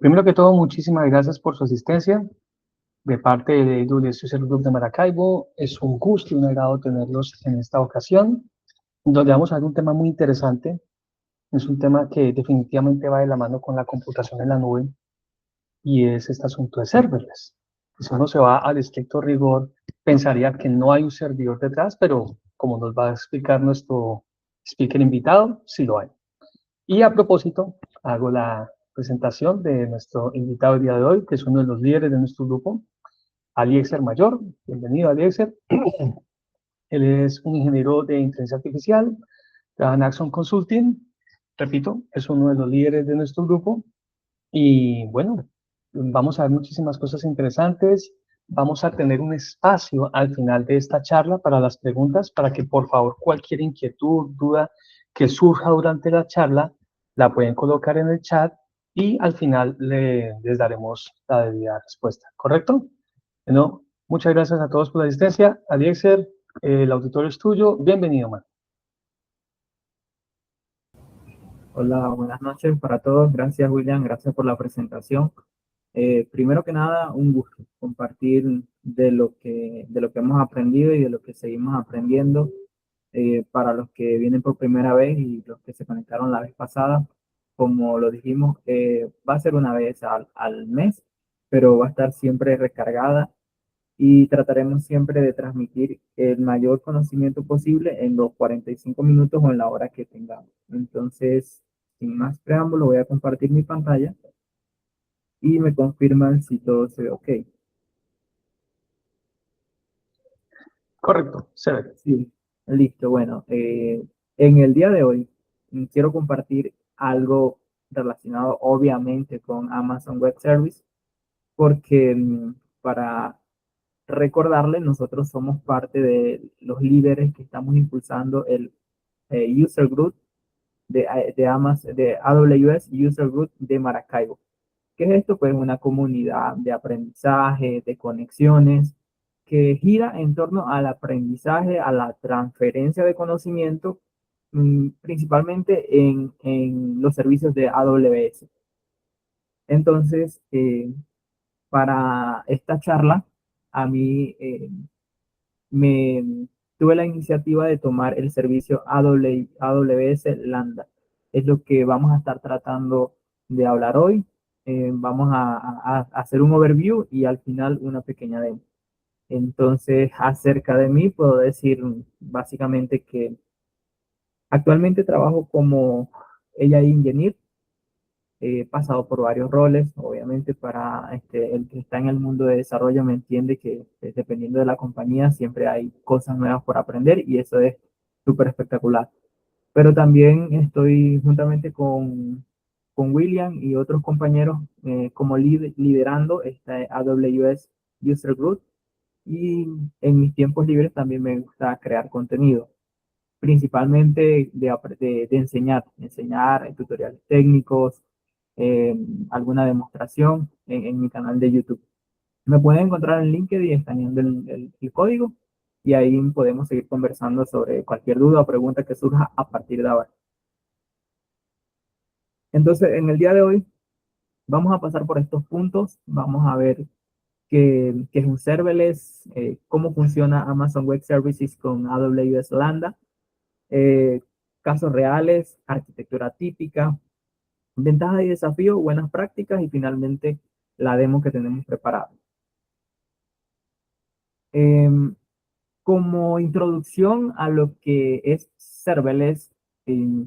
Primero que todo, muchísimas gracias por su asistencia de parte de AWS User Group de Maracaibo. Es un gusto y un agrado tenerlos en esta ocasión, donde vamos a ver un tema muy interesante. Es un tema que definitivamente va de la mano con la computación en la nube y es este asunto de serverless. Si uno se va al estricto rigor, pensaría que no hay un servidor detrás, pero como nos va a explicar nuestro speaker invitado, sí lo hay. Y a propósito, hago la presentación de nuestro invitado el día de hoy, que es uno de los líderes de nuestro grupo, Aliexer Mayor. Bienvenido, Aliexer. Él es un ingeniero de inteligencia artificial, trabaja en Axon Consulting. Repito, es uno de los líderes de nuestro grupo. Y bueno, vamos a ver muchísimas cosas interesantes. Vamos a tener un espacio al final de esta charla para las preguntas, para que por favor cualquier inquietud, duda que surja durante la charla, la pueden colocar en el chat y al final les daremos la debida respuesta. ¿Correcto? Bueno, muchas gracias a todos por la asistencia. Aliexer, el auditorio es tuyo. Bienvenido, man. Hola, buenas noches para todos. Gracias, William. Gracias por la presentación. Primero que nada, un gusto compartir de lo que hemos aprendido y de lo que seguimos aprendiendo. Para los que vienen por primera vez y los que se conectaron la vez pasada, como lo dijimos, va a ser una vez al mes, pero va a estar siempre recargada y trataremos siempre de transmitir el mayor conocimiento posible en los 45 minutos o en la hora que tengamos. Entonces, sin más preámbulo, voy a compartir mi pantalla y me confirman si todo se ve ok. Correcto, se ve. Sí, listo. Bueno, en el día de hoy quiero compartir algo relacionado obviamente con Amazon Web Service, porque para recordarles, nosotros somos parte de los líderes que estamos impulsando el User Group de Amazon, de AWS User Group de Maracaibo. ¿Qué es esto? Pues una comunidad de aprendizaje, de conexiones, que gira en torno al aprendizaje, a la transferencia de conocimiento, principalmente en los servicios de AWS. Entonces, para esta charla, a mí me tuve la iniciativa de tomar el servicio AWS Lambda. Es lo que vamos a estar tratando de hablar hoy. Vamos a hacer un overview y al final una pequeña demo. Entonces, acerca de mí, puedo decir básicamente que actualmente trabajo como AI Engineer. He pasado por varios roles, obviamente para el que está en el mundo de desarrollo me entiende que dependiendo de la compañía siempre hay cosas nuevas por aprender y eso es súper espectacular. Pero también estoy juntamente con William y otros compañeros como liderando esta AWS User Group y en mis tiempos libres también me gusta crear contenido, principalmente de enseñar tutoriales técnicos, eh, alguna demostración en mi canal de YouTube. Me pueden encontrar en LinkedIn escaneando el código y ahí podemos seguir conversando sobre cualquier duda o pregunta que surja a partir de ahora. Entonces, en el día de hoy vamos a pasar por estos puntos, vamos a ver qué es un serverless, cómo funciona Amazon Web Services con AWS Lambda, eh, casos reales, arquitectura típica, ventajas y desafíos, buenas prácticas y finalmente la demo que tenemos preparada. Em, Como introducción a lo que es serverless,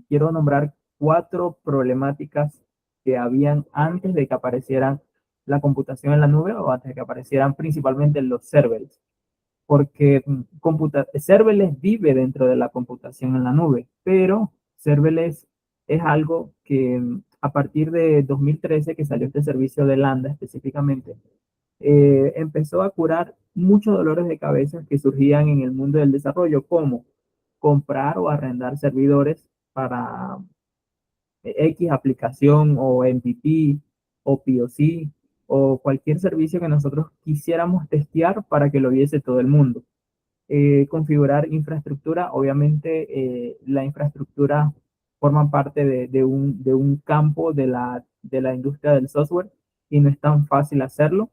quiero nombrar 4 problemáticas que habían antes de que aparecieran la computación en la nube o antes de que aparecieran principalmente los serverless. Porque serverless vive dentro de la computación en la nube, pero serverless es algo que a partir de 2013 que salió este servicio de Lambda específicamente, empezó a curar muchos dolores de cabeza que surgían en el mundo del desarrollo, como comprar o arrendar servidores para X aplicación o MVP o POC o cualquier servicio que nosotros quisiéramos testear para que lo viese todo el mundo. Configurar infraestructura, obviamente la infraestructura forma parte de un campo de la industria del software y no es tan fácil hacerlo.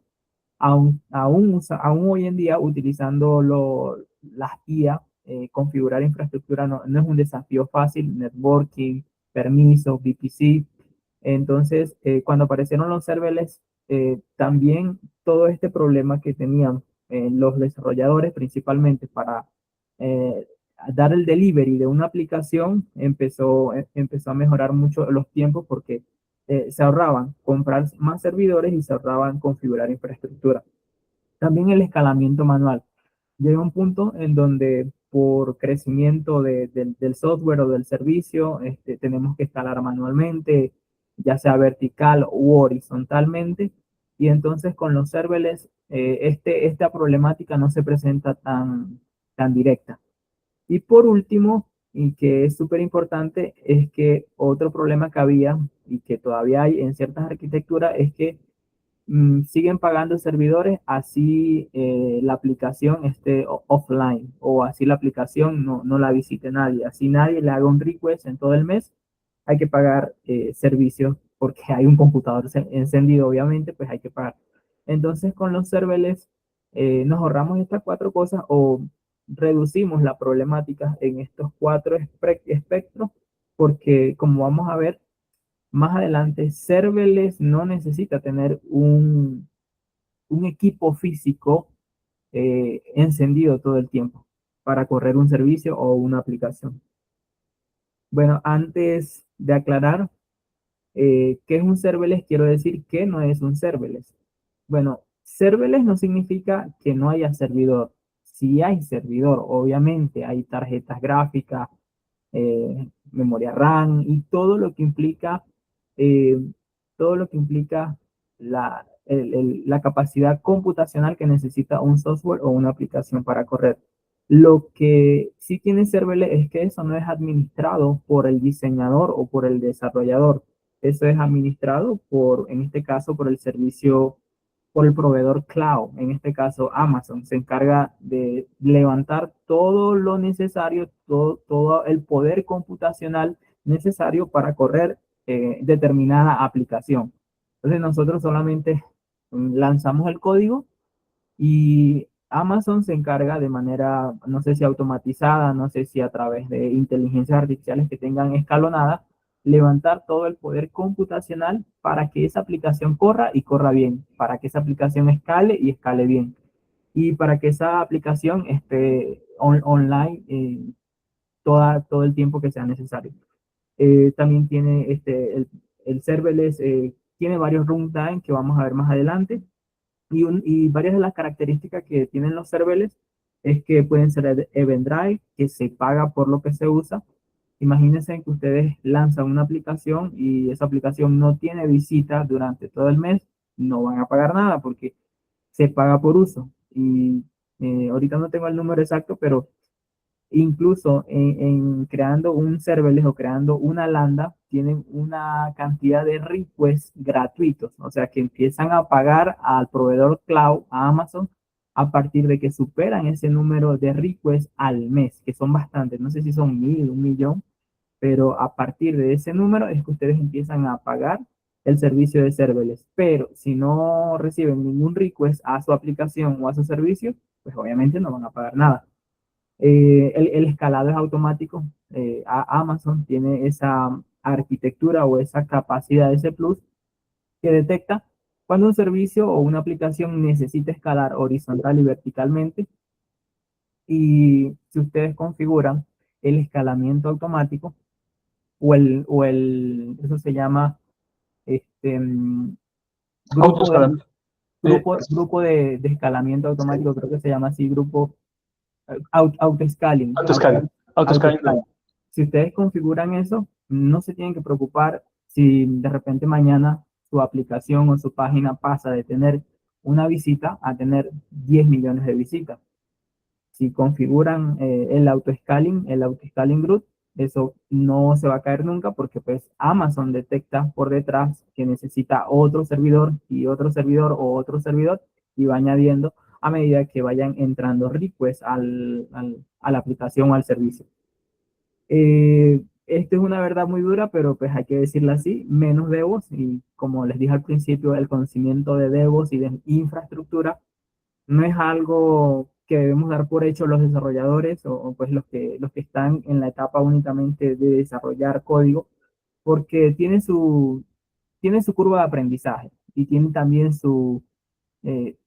Aún hoy en día, utilizando las IA, configurar infraestructura no es un desafío fácil, networking, permisos, VPC. Entonces, cuando aparecieron los serverless, también todo este problema que tenían los desarrolladores, principalmente para eh, dar el delivery de una aplicación, empezó a mejorar mucho los tiempos porque se ahorraban comprar más servidores y se ahorraban configurar infraestructura. También el escalamiento manual. Llega un punto en donde por crecimiento del software o del servicio, tenemos que escalar manualmente, ya sea vertical u horizontalmente. Y entonces con los serverless, esta problemática no se presenta tan directa. Y por último, y que es súper importante, es que otro problema que había y que todavía hay en ciertas arquitecturas es que siguen pagando servidores así la aplicación esté offline o así la aplicación no la visite nadie. Así nadie le haga un request en todo el mes, hay que pagar servicios porque hay un computador encendido, obviamente, pues hay que pagar. Entonces, con los serverless nos ahorramos estas cuatro cosas o reducimos la problemática en estos cuatro espectros porque, como vamos a ver, más adelante, serverless no necesita tener un equipo físico encendido todo el tiempo para correr un servicio o una aplicación. Bueno, antes de aclarar qué es un serverless, quiero decir que no es un serverless. Bueno, serverless no significa que no haya servidor. Si hay servidor, obviamente hay tarjetas gráficas, memoria RAM y eh, todo lo que implica la capacidad computacional que necesita un software o una aplicación para correr. Lo que sí tiene serverless es que eso no es administrado por el diseñador o por el desarrollador. Eso es administrado en este caso, por el proveedor cloud, en este caso Amazon, se encarga de levantar todo lo necesario, todo el poder computacional necesario para correr determinada aplicación. Entonces nosotros solamente lanzamos el código y Amazon se encarga de manera, no sé si automatizada, no sé si a través de inteligencias artificiales que tengan escalonada, levantar todo el poder computacional para que esa aplicación corra y corra bien, para que esa aplicación escale y escale bien, y para que esa aplicación esté online todo el tiempo que sea necesario. También tiene el serverless, tiene varios runtime que vamos a ver más adelante. Y varias de las características que tienen los serverless es que pueden ser event drive, que se paga por lo que se usa. Imagínense que ustedes lanzan una aplicación y esa aplicación no tiene visitas durante todo el mes, no van a pagar nada porque se paga por uso. Y ahorita no tengo el número exacto, pero incluso en creando un serverless o creando una lambda, tienen una cantidad de requests gratuitos, o sea que empiezan a pagar al proveedor cloud, a Amazon, a partir de que superan ese número de requests al mes, que son bastantes, no sé si son 1000, 1 millón, pero a partir de ese número es que ustedes empiezan a pagar el servicio de serverless. Pero si no reciben ningún request a su aplicación o a su servicio, pues obviamente no van a pagar nada. El escalado es automático. Amazon tiene esa arquitectura o esa capacidad, ese plus, que detecta cuando un servicio o una aplicación necesita escalar horizontal y verticalmente. Y si ustedes configuran el escalamiento automático eso se llama este, grupo de, Autoescalante. Eh, grupo de escalamiento sí. automático, creo que se llama así, grupo auto-scaling. Autoescalante. Autoescalante. Auto-scaling. Si ustedes configuran eso, no se tienen que preocupar si de repente mañana su aplicación o su página pasa de tener una visita a tener 10 millones de visitas. Si configuran el auto-scaling group, eso no se va a caer nunca porque pues Amazon detecta por detrás que necesita otro servidor y otro servidor o otro servidor y va añadiendo a medida que vayan entrando requests a la aplicación o al servicio. esto es una verdad muy dura, pero pues hay que decirlo así, menos DevOps y como les dije al principio, el conocimiento de DevOps y de infraestructura no es algo que debemos dar por hecho los desarrolladores o, pues los que están en la etapa únicamente de desarrollar código, porque tiene su curva de aprendizaje y tiene también su,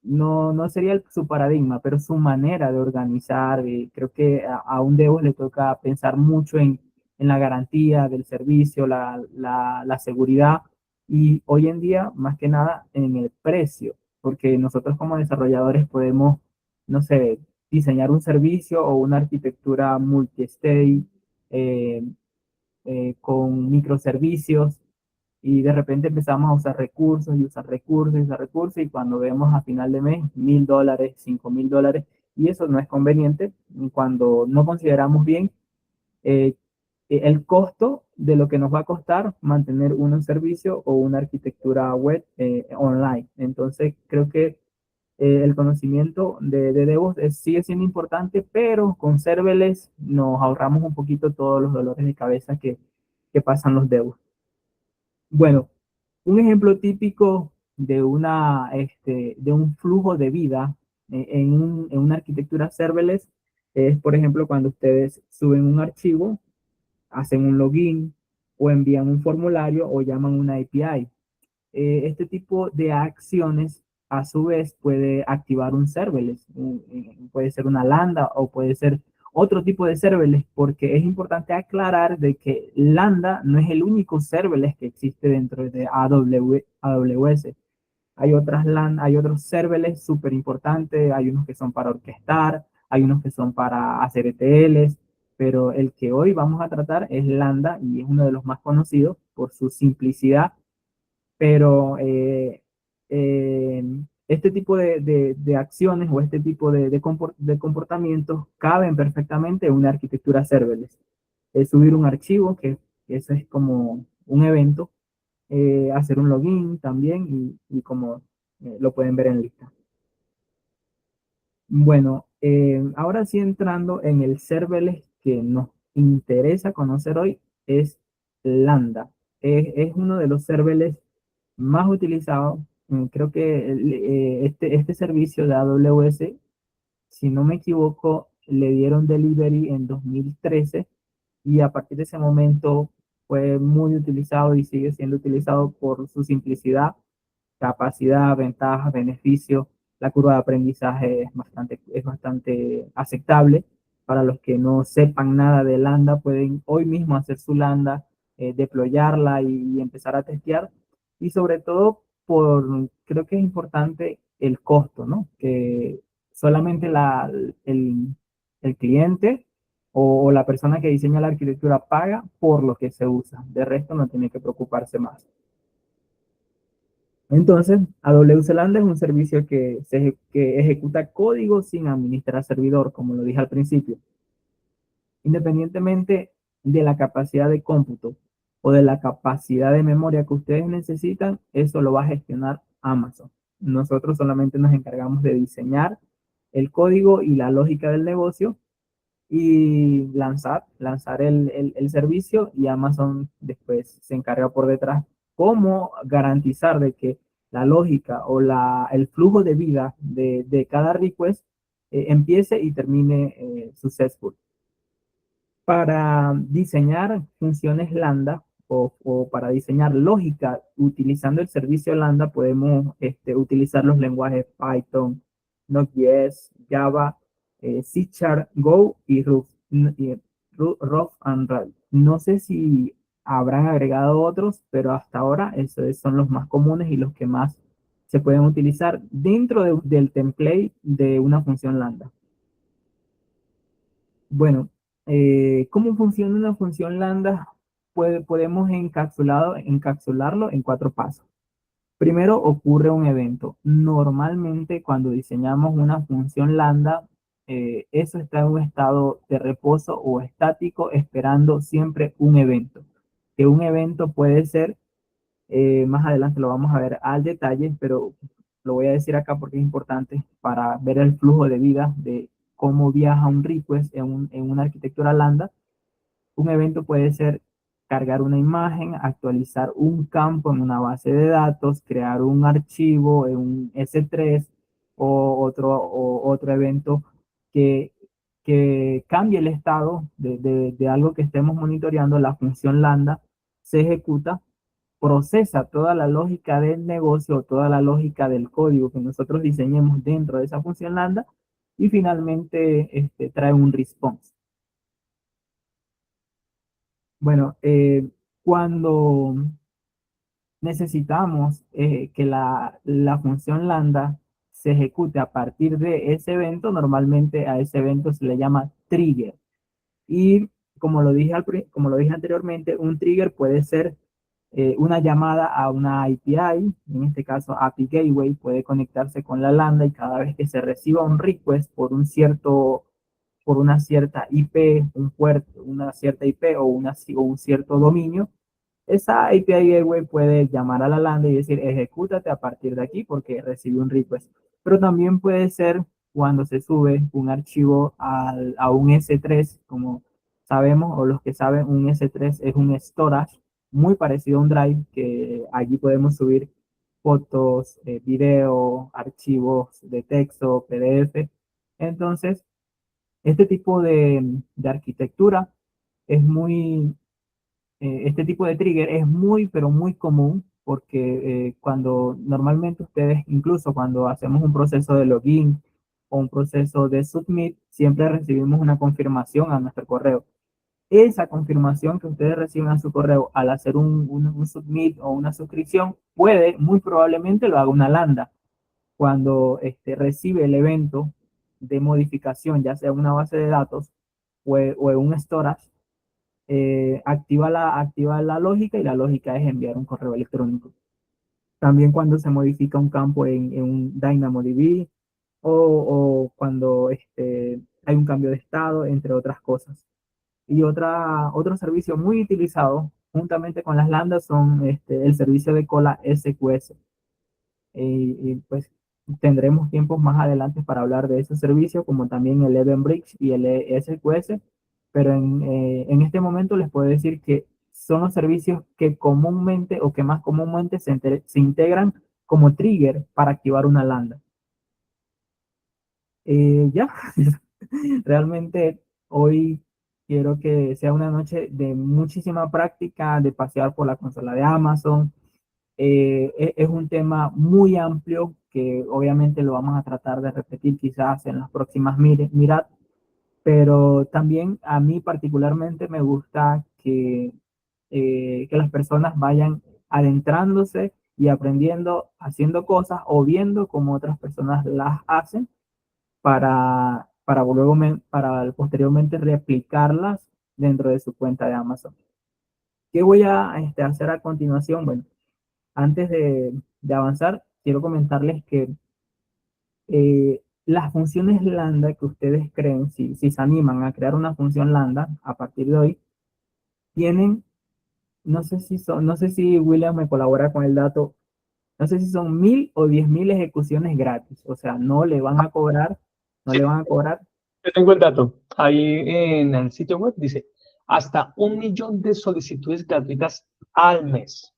no sería su paradigma, pero su manera de organizar. Creo que a un DevOps le toca pensar mucho en la garantía del servicio, la seguridad y hoy en día, más que nada, en el precio, porque nosotros como desarrolladores podemos, no sé, diseñar un servicio o una arquitectura multi-state eh, con microservicios y de repente empezamos a usar recursos y usar recursos y usar recursos y cuando vemos a final de mes $1.000, $5.000 y eso no es conveniente cuando no consideramos bien eh, el costo de lo que nos va a costar mantener un servicio o una arquitectura web online. Entonces creo que el conocimiento de DevOps sigue siendo importante, pero con serverless nos ahorramos un poquito todos los dolores de cabeza que pasan los DevOps. Bueno, un ejemplo típico de de un flujo de vida en una arquitectura serverless es, por ejemplo, cuando ustedes suben un archivo, hacen un login o envían un formulario o llaman una API. Este tipo de acciones a su vez puede activar un serverless, puede ser una lambda o puede ser otro tipo de serverless, porque es importante aclarar de que lambda no es el único serverless que existe dentro de AWS. Hay hay otros serverless súper importantes, hay unos que son para orquestar, hay unos que son para hacer ETLs, pero el que hoy vamos a tratar es lambda y es uno de los más conocidos por su simplicidad, pero eh, este tipo de acciones o este tipo de comportamientos caben perfectamente en una arquitectura serverless. Es subir un archivo, que eso es como un evento, hacer un login también y como lo pueden ver en lista. Bueno, ahora sí entrando en el serverless que nos interesa conocer hoy es Lambda. Es uno de los serverless más utilizados. Creo que este servicio de AWS, si no me equivoco, le dieron delivery en 2013 y a partir de ese momento fue muy utilizado y sigue siendo utilizado por su simplicidad, capacidad, ventajas, beneficios. La curva de aprendizaje es bastante aceptable. Para los que no sepan nada de Lambda, pueden hoy mismo hacer su Lambda, deployarla y empezar a testear. Y sobre todo, creo que es importante el costo, ¿no? Que solamente el cliente o la persona que diseña la arquitectura paga por lo que se usa. De resto, no tiene que preocuparse más. Entonces, AWS Lambda es un servicio que ejecuta código sin administrar servidor, como lo dije al principio. Independientemente de la capacidad de cómputo o de la capacidad de memoria que ustedes necesitan, eso lo va a gestionar Amazon. Nosotros solamente nos encargamos de diseñar el código y la lógica del negocio y lanzar el servicio y Amazon después se encarga por detrás cómo garantizar de que la lógica o el flujo de vida de cada request empiece y termine successful. Para diseñar funciones lambda o para diseñar lógica utilizando el servicio lambda podemos utilizar los lenguajes Python, Node.js, Java, C Go y Rust, Rust and Rails. No sé si habrán agregado otros, pero hasta ahora esos son los más comunes y los que más se pueden utilizar dentro del template de una función lambda. Bueno, ¿cómo funciona una función lambda? Podemos encapsularlo en cuatro pasos. Primero ocurre un evento. Normalmente cuando diseñamos una función lambda, eso está en un estado de reposo o estático, esperando siempre un evento. Que un evento puede ser, más adelante lo vamos a ver al detalle, pero lo voy a decir acá porque es importante para ver el flujo de vida de cómo viaja un request en una arquitectura lambda. Un evento puede ser cargar una imagen, actualizar un campo en una base de datos, crear un archivo en un S3 o otro evento que, que cambie el estado de algo que estemos monitoreando. La función lambda se ejecuta, procesa toda la lógica del negocio, toda la lógica del código que nosotros diseñemos dentro de esa función lambda y finalmente trae un response. Bueno, cuando necesitamos que la función lambda se ejecute a partir de ese evento, normalmente a ese evento se le llama trigger. Y como lo dije anteriormente, un trigger puede ser una llamada a una API, en este caso API Gateway, puede conectarse con la lambda y cada vez que se reciba un request por una cierta IP, una cierta IP o un cierto dominio, esa API Gateway puede llamar a la lambda y decir, ejecútate a partir de aquí porque recibió un request. Pero también puede ser cuando se sube un archivo a un S3, como sabemos, o los que saben, un S3 es un storage muy parecido a un Drive, que allí podemos subir fotos, video, archivos de texto, PDF. Entonces, este tipo de arquitectura es muy este tipo de trigger es muy, pero muy común porque cuando normalmente ustedes, incluso cuando hacemos un proceso de login o un proceso de submit, siempre recibimos una confirmación a nuestro correo. Esa confirmación que ustedes reciben a su correo al hacer un submit o una suscripción puede, muy probablemente lo haga una lambda. Cuando recibe el evento de modificación, ya sea una base de datos o en un storage, activa la lógica y la lógica es enviar un correo electrónico. También cuando se modifica un campo en un DynamoDB o cuando hay un cambio de estado, entre otras cosas. Y otro servicio muy utilizado juntamente con las lambdas son el servicio de cola SQS. Y pues tendremos tiempos más adelante para hablar de esos servicios, como también el Event Bridge y el SQS, pero en este momento les puedo decir que son los servicios que comúnmente o que más comúnmente se integran como trigger para activar una lambda. Ya, realmente hoy quiero que sea una noche de muchísima práctica, de pasear por la consola de Amazon. Es un tema muy amplio que obviamente lo vamos a tratar de repetir quizás en las próximas mirad, pero también a mí particularmente me gusta que las personas vayan adentrándose y aprendiendo, haciendo cosas o viendo cómo otras personas las hacen para posteriormente replicarlas dentro de su cuenta de Amazon. ¿Qué voy a hacer a continuación? Bueno, antes de avanzar, quiero comentarles que las funciones lambda que ustedes creen, si se animan a crear una función lambda a partir de hoy, tienen, no sé si William me colabora con el dato, no sé si son 1000 o 10.000 ejecuciones gratis, o sea, no Sí, le van a cobrar. yo tengo el dato. Ahí en el sitio web dice hasta 1 millón de solicitudes gratuitas al mes.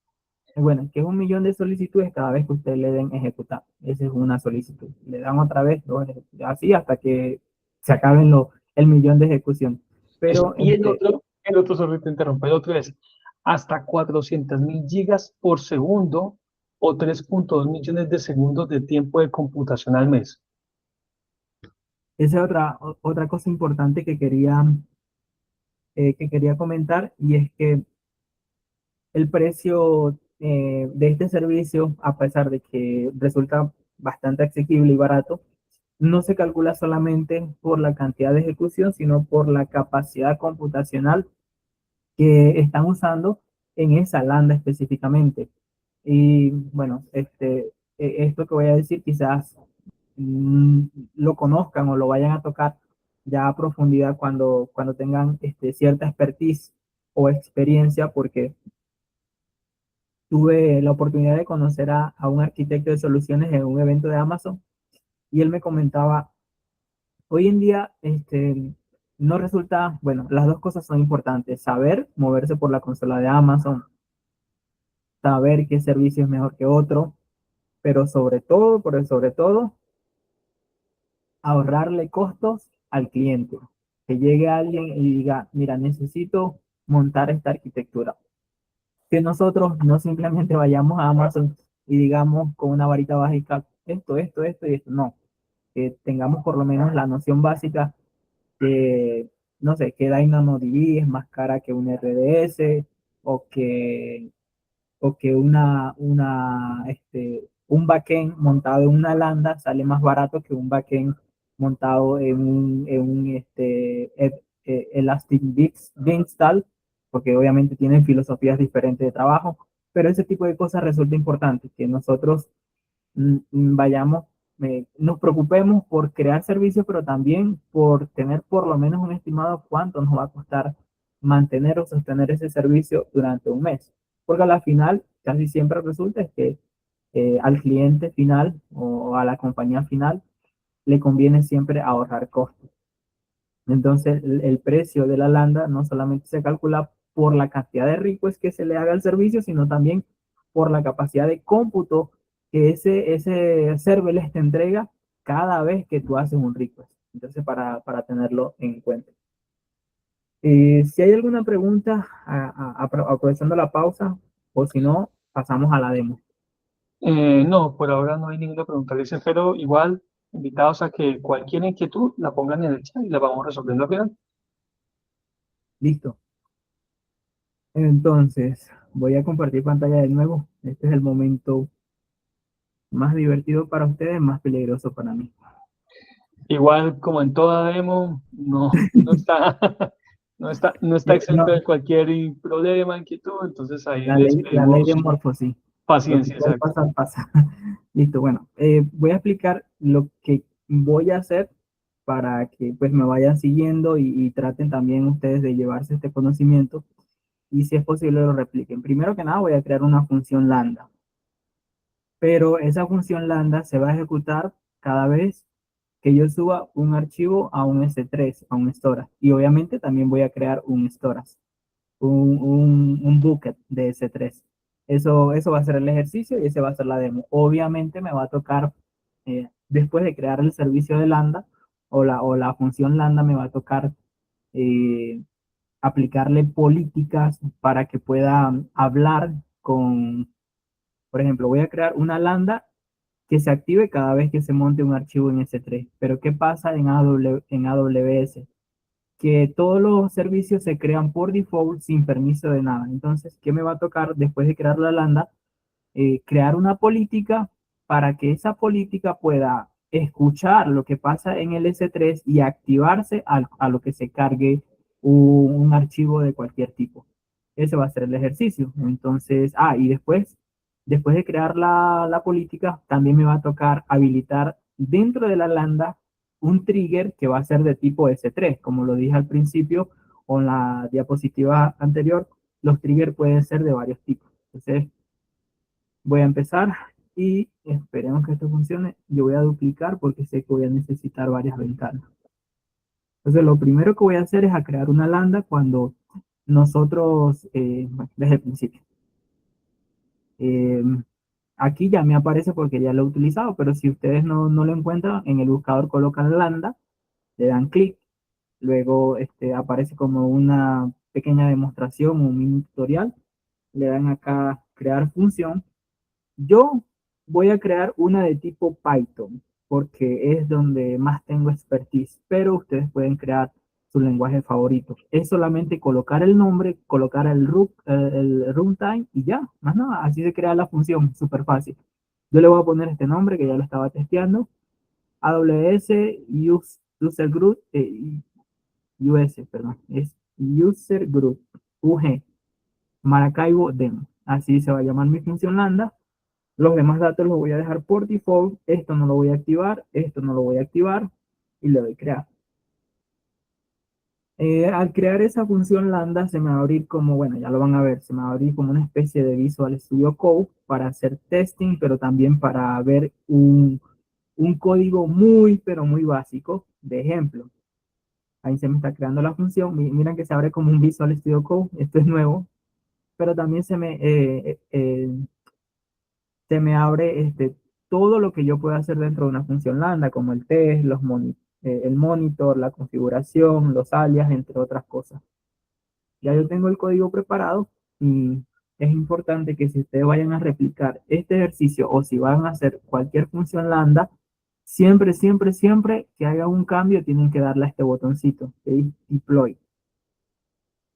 Bueno, que es 1 millón de solicitudes cada vez que ustedes le den ejecutar. Esa es una solicitud. Le dan otra vez, dos, así hasta que se acaben el 1 millón de ejecución. Eso. Pero Y el otro, solo te interrumpo, el otro es hasta 400.000 gigas por segundo o 3,2 millones de segundos de tiempo de computación al mes. esa es otra cosa importante que quería comentar, y es que el precio de este servicio, a pesar de que resulta bastante asequible y barato, no se calcula solamente por la cantidad de ejecución, sino por la capacidad computacional que están usando en esa lambda específicamente. Y bueno, esto que voy a decir quizás mm, lo conozcan o lo vayan a tocar ya a profundidad cuando tengan cierta expertise o experiencia, porque tuve la oportunidad de conocer a un arquitecto de soluciones en un evento de Amazon y él me comentaba, hoy en día no resulta, bueno, las dos cosas son importantes, saber moverse por la consola de Amazon, saber qué servicio es mejor que otro, pero sobre todo, por sobre todo, ahorrarle costos al cliente. Que llegue alguien y diga, mira, necesito montar esta arquitectura. Que nosotros no simplemente vayamos a Amazon y digamos con una varita mágica, esto y esto. No, que tengamos por lo menos la noción básica que, no sé, que DynamoDB es más cara que un RDS o que un backend montado en una lambda sale más barato que un backend montado en un Elastic Beanstalk, porque obviamente tienen filosofías diferentes de trabajo, pero ese tipo de cosas resulta importante, que nosotros vayamos, nos preocupemos por crear servicios, pero también por tener por lo menos un estimado cuánto nos va a costar mantener o sostener ese servicio durante un mes. Porque a la final, casi siempre resulta es que al cliente final o a la compañía final le conviene siempre ahorrar costos. Entonces, el precio de la lambda no solamente se calcula por la cantidad de requests que se le haga al servicio, sino también por la capacidad de cómputo que ese serverless te entrega cada vez que tú haces un request. Entonces, para tenerlo en cuenta. Si hay alguna pregunta, aprovechando la pausa, o si no, pasamos a la demo. No, por ahora no hay ninguna pregunta, Alicia, pero igual invitados a que cualquier inquietud la pongan en el chat y la vamos resolviendo al final. Listo. Entonces, voy a compartir pantalla de nuevo. Este es el momento más divertido para ustedes, más peligroso para mí. Igual como en toda demo, no está, no está exento No, de cualquier problema, inquietud, entonces ahí les la ley de pedimos Morphosis. Lo que paciencia, puede exacto. pasar, pasa. Listo, bueno, voy a explicar lo que voy a hacer para que pues me vayan siguiendo y traten también ustedes de llevarse este conocimiento y si es posible lo repliquen. Primero que nada voy a crear una función lambda, pero esa función lambda se va a ejecutar cada vez que yo suba un archivo a un S3, a un storage. Y obviamente también voy a crear un storage, un bucket de S3. Eso va a ser el ejercicio y ese va a ser la demo. Obviamente me va a tocar, después de crear el servicio de lambda o la función lambda, me va a tocar eh, aplicarle políticas para que pueda hablar con, por ejemplo, voy a crear una lambda que se active cada vez que se monte un archivo en S3. Pero ¿qué pasa en AWS? Que todos los servicios se crean por default sin permiso de nada. Entonces, ¿qué me va a tocar después de crear la lambda? Crear una política para que esa política pueda escuchar lo que pasa en el S3 y activarse a lo que se cargue un archivo de cualquier tipo. Ese va a ser el ejercicio. Entonces, y después de crear la política, también me va a tocar habilitar dentro de la lambda un trigger que va a ser de tipo S3. Como lo dije al principio o en la diapositiva anterior, los triggers pueden ser de varios tipos. Entonces, voy a empezar y esperemos que esto funcione. Yo voy a duplicar porque sé que voy a necesitar varias ventanas. Entonces, lo primero que voy a hacer es a crear una lambda cuando nosotros, bueno, desde el principio. Eh, Aquí ya me aparece porque ya lo he utilizado, pero si ustedes no lo encuentran, en el buscador colocan lambda, le dan clic, luego aparece como una pequeña demostración, un mini tutorial, le dan acá crear función. Yo voy a crear una de tipo Python porque es donde más tengo expertise, pero ustedes pueden crear su lenguaje favorito. Es solamente colocar el nombre, colocar el runtime y ya, más nada. Así se crea la función, súper fácil. Yo le voy a poner este nombre que ya lo estaba testeando. AWS User Group, perdón, es User Group, UG, Maracaibo Demo. Así se va a llamar mi función lambda. Los demás datos los voy a dejar por default. Esto no lo voy a activar, esto no lo voy a activar y le doy crear. Al crear esa función lambda se me va a abrir como, bueno, ya lo van a ver, se me va a abrir como una especie de Visual Studio Code para hacer testing, pero también para ver un código muy, pero muy básico de ejemplo. Ahí se me está creando la función. Miren que se abre como un Visual Studio Code. Esto es nuevo. Pero también se me abre todo lo que yo pueda hacer dentro de una función lambda, como el test, el monitor, la configuración, los alias, entre otras cosas. Ya yo tengo el código preparado y es importante que si ustedes vayan a replicar este ejercicio o si van a hacer cualquier función lambda, siempre, siempre, siempre que haga un cambio tienen que darle a este botoncito, que dice deploy.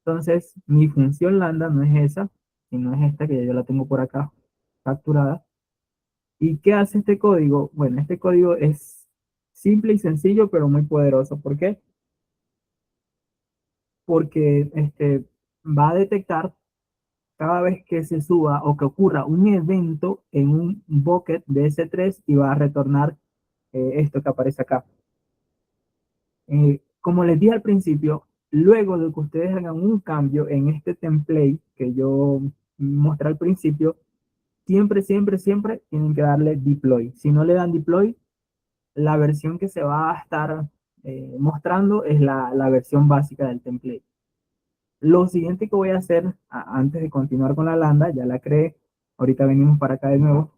Entonces, mi función lambda no es esa, sino es esta que ya yo la tengo por acá capturada. ¿Y qué hace este código? Bueno, este código es simple y sencillo, pero muy poderoso. ¿Por qué? Porque va a detectar cada vez que se suba o que ocurra un evento en un bucket de S3 y va a retornar esto que aparece acá. Como les dije al principio, luego de que ustedes hagan un cambio en este template que yo mostré al principio, siempre, siempre, siempre tienen que darle deploy. Si no le dan deploy, la versión que se va a estar mostrando es la versión básica del template. Lo siguiente que voy a hacer antes de continuar con la lambda, ya la creé, ahorita venimos para acá de nuevo,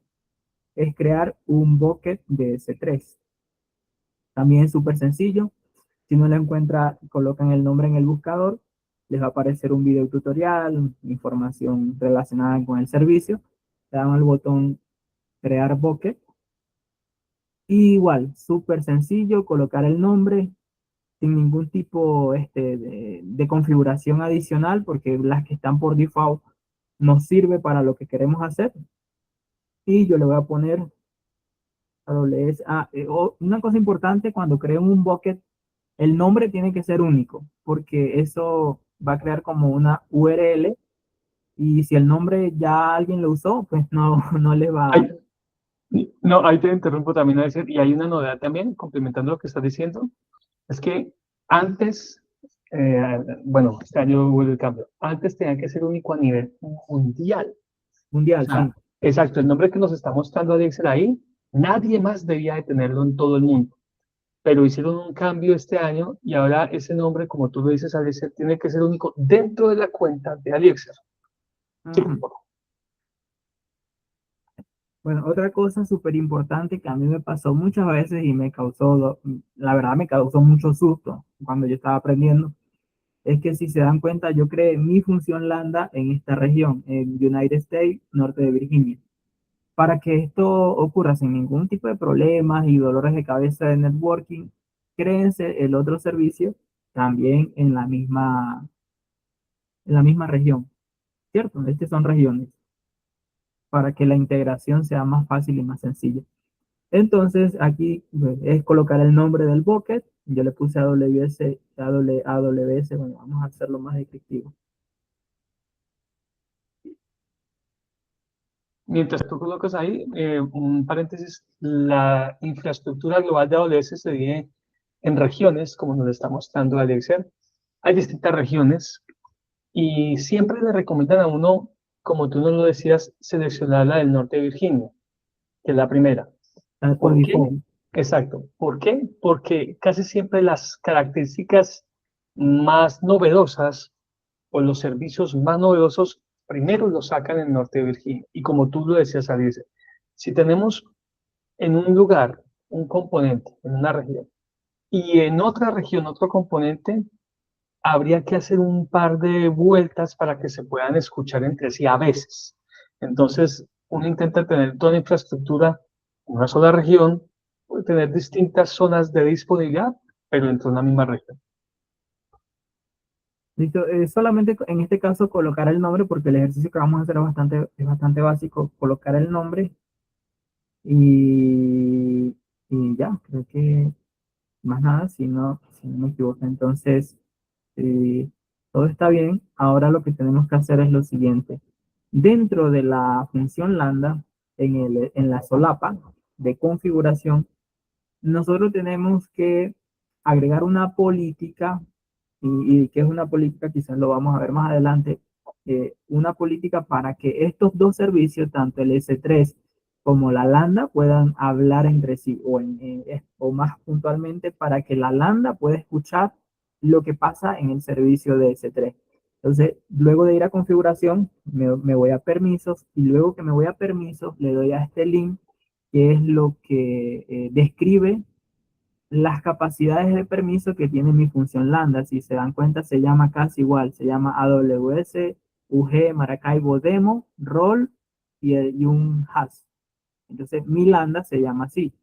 es crear un bucket de S3. También es súper sencillo. Si no lo encuentra, colocan el nombre en el buscador, les va a aparecer un video tutorial, información relacionada con el servicio. Le dan al botón crear bucket. Y igual, súper sencillo, colocar el nombre sin ningún tipo de configuración adicional, porque las que están por default nos sirve para lo que queremos hacer. Y yo le voy a poner AWS. Una cosa importante, cuando creen un bucket, el nombre tiene que ser único, porque eso va a crear como una URL y si el nombre ya alguien lo usó, pues no, no le va. Ay, no, ahí te interrumpo también a decir, y hay una novedad también, complementando lo que estás diciendo, es que antes, bueno, este año hubo el cambio, antes tenía que ser único a nivel mundial. O Mundial, sea, sí. exacto, el nombre que nos está mostrando Alexel ahí, nadie más debía de tenerlo en todo el mundo. Pero hicieron un cambio este año y ahora ese nombre, como tú lo dices, Alexel, tiene que ser único dentro de la cuenta de Alexel. Sí, Ujú. Bueno, otra cosa súper importante que a mí me pasó muchas veces y me causó, la verdad me causó mucho susto cuando yo estaba aprendiendo, es que si se dan cuenta, yo creé mi función lambda en esta región, en United States, norte de Virginia. Para que esto ocurra sin ningún tipo de problemas y dolores de cabeza de networking, créense el otro servicio también en la misma región, ¿cierto? Estas son regiones, para que la integración sea más fácil y más sencilla. Entonces, aquí pues, es colocar el nombre del bucket. Yo le puse AWS, AWS, bueno, vamos a hacerlo más descriptivo. mientras tú colocas ahí, un paréntesis, la infraestructura global de AWS se divide en regiones, como nos está mostrando Alexia. Hay distintas regiones y siempre le recomiendan a uno, como tú nos lo decías, seleccionar la del norte de Virginia, que es la primera. Por ¿Por qué? default. Exacto. ¿Por qué? Porque casi siempre las características más novedosas o los servicios más novedosos primero los sacan en Norte de Virginia. Y como tú lo decías, Alice, si tenemos en un lugar un componente, en una región, y en otra región otro componente, habría que hacer un par de vueltas para que se puedan escuchar entre sí a veces. Entonces, uno intenta tener toda la infraestructura en una sola región, puede tener distintas zonas de disponibilidad, pero dentro de una misma región. Listo, solamente en este caso colocar el nombre, porque el ejercicio que vamos a hacer es bastante básico, colocar el nombre y, y ya, creo que más nada, si no me equivoco. Entonces, eh, todo está bien. Ahora lo que tenemos que hacer es lo siguiente. Dentro de la función lambda, en la solapa de configuración, nosotros tenemos que agregar una política, y que es una política, quizás lo vamos a ver más adelante, una política para que estos dos servicios, tanto el S3 como la lambda, puedan hablar entre sí, o más puntualmente, para que la lambda pueda escuchar lo que pasa en el servicio de S3. Entonces, luego de ir a configuración, me voy a permisos y luego que me voy a permisos, le doy a este link que es lo que describe las capacidades de permiso que tiene mi función lambda. Si se dan cuenta, se llama casi igual, se llama AWS UG Maracaibo Demo, rol y un hash. Entonces, mi lambda se llama así.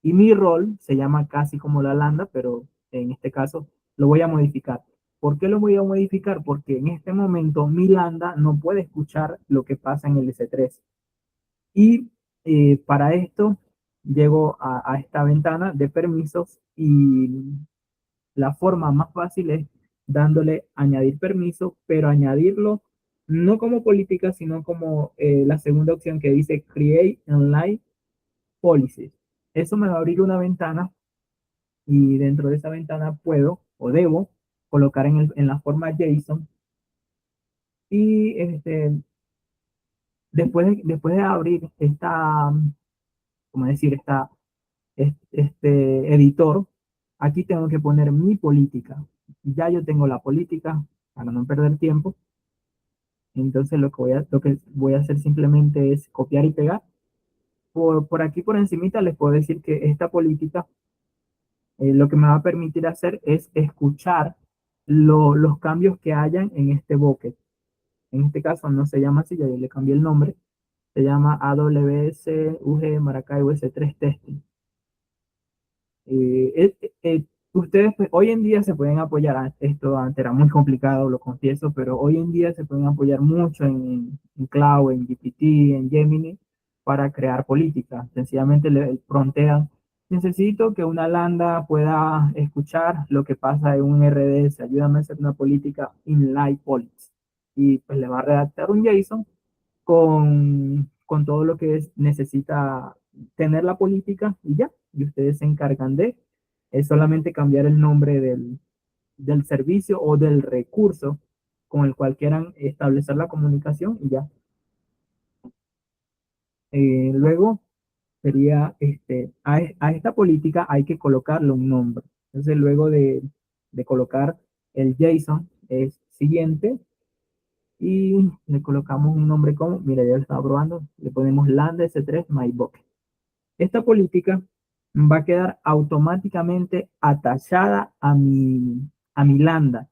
Y mi rol se llama casi como la lambda, pero en este caso lo voy a modificar. ¿Por qué lo voy a modificar? Porque en este momento mi lambda no puede escuchar lo que pasa en el S3. Y para esto llego a esta ventana de permisos y la forma más fácil es dándole añadir permiso, pero añadirlo no como política, sino como la segunda opción que dice Create Online Policies. Eso me va a abrir una ventana y dentro de esa ventana puedo o debo colocar en la forma JSON y después de abrir esta, como decir, este editor, aquí tengo que poner mi política. Ya yo tengo la política para no perder tiempo. Entonces lo que voy a hacer simplemente es copiar y pegar. Por aquí por encimita les puedo decir que esta política lo que me va a permitir hacer es escuchar los cambios que hayan en este bucket. En este caso no se llama así, ya yo le cambié el nombre. Se llama AWS UG Maracaibo S3 Testing. Ustedes pues, hoy en día se pueden apoyar, esto antes era muy complicado, lo confieso, pero hoy en día se pueden apoyar mucho en Cloud, en GPT, en Gemini, para crear políticas. Sencillamente le frontean, necesito que una lambda pueda escuchar lo que pasa en un RDS, ayúdame a hacer una política inline policy. Y pues le va a redactar un JSON con todo lo que necesita tener la política y ya, y ustedes se encargan de es solamente cambiar el nombre del servicio o del recurso con el cual quieran establecer la comunicación y ya. Luego sería, a esta política hay que colocarle un nombre. Entonces, luego de colocar el JSON, es siguiente y le colocamos un nombre como, mira, ya lo estaba probando, le ponemos lambda S3 MyBucket. Esta política va a quedar automáticamente atachada a mi lambda.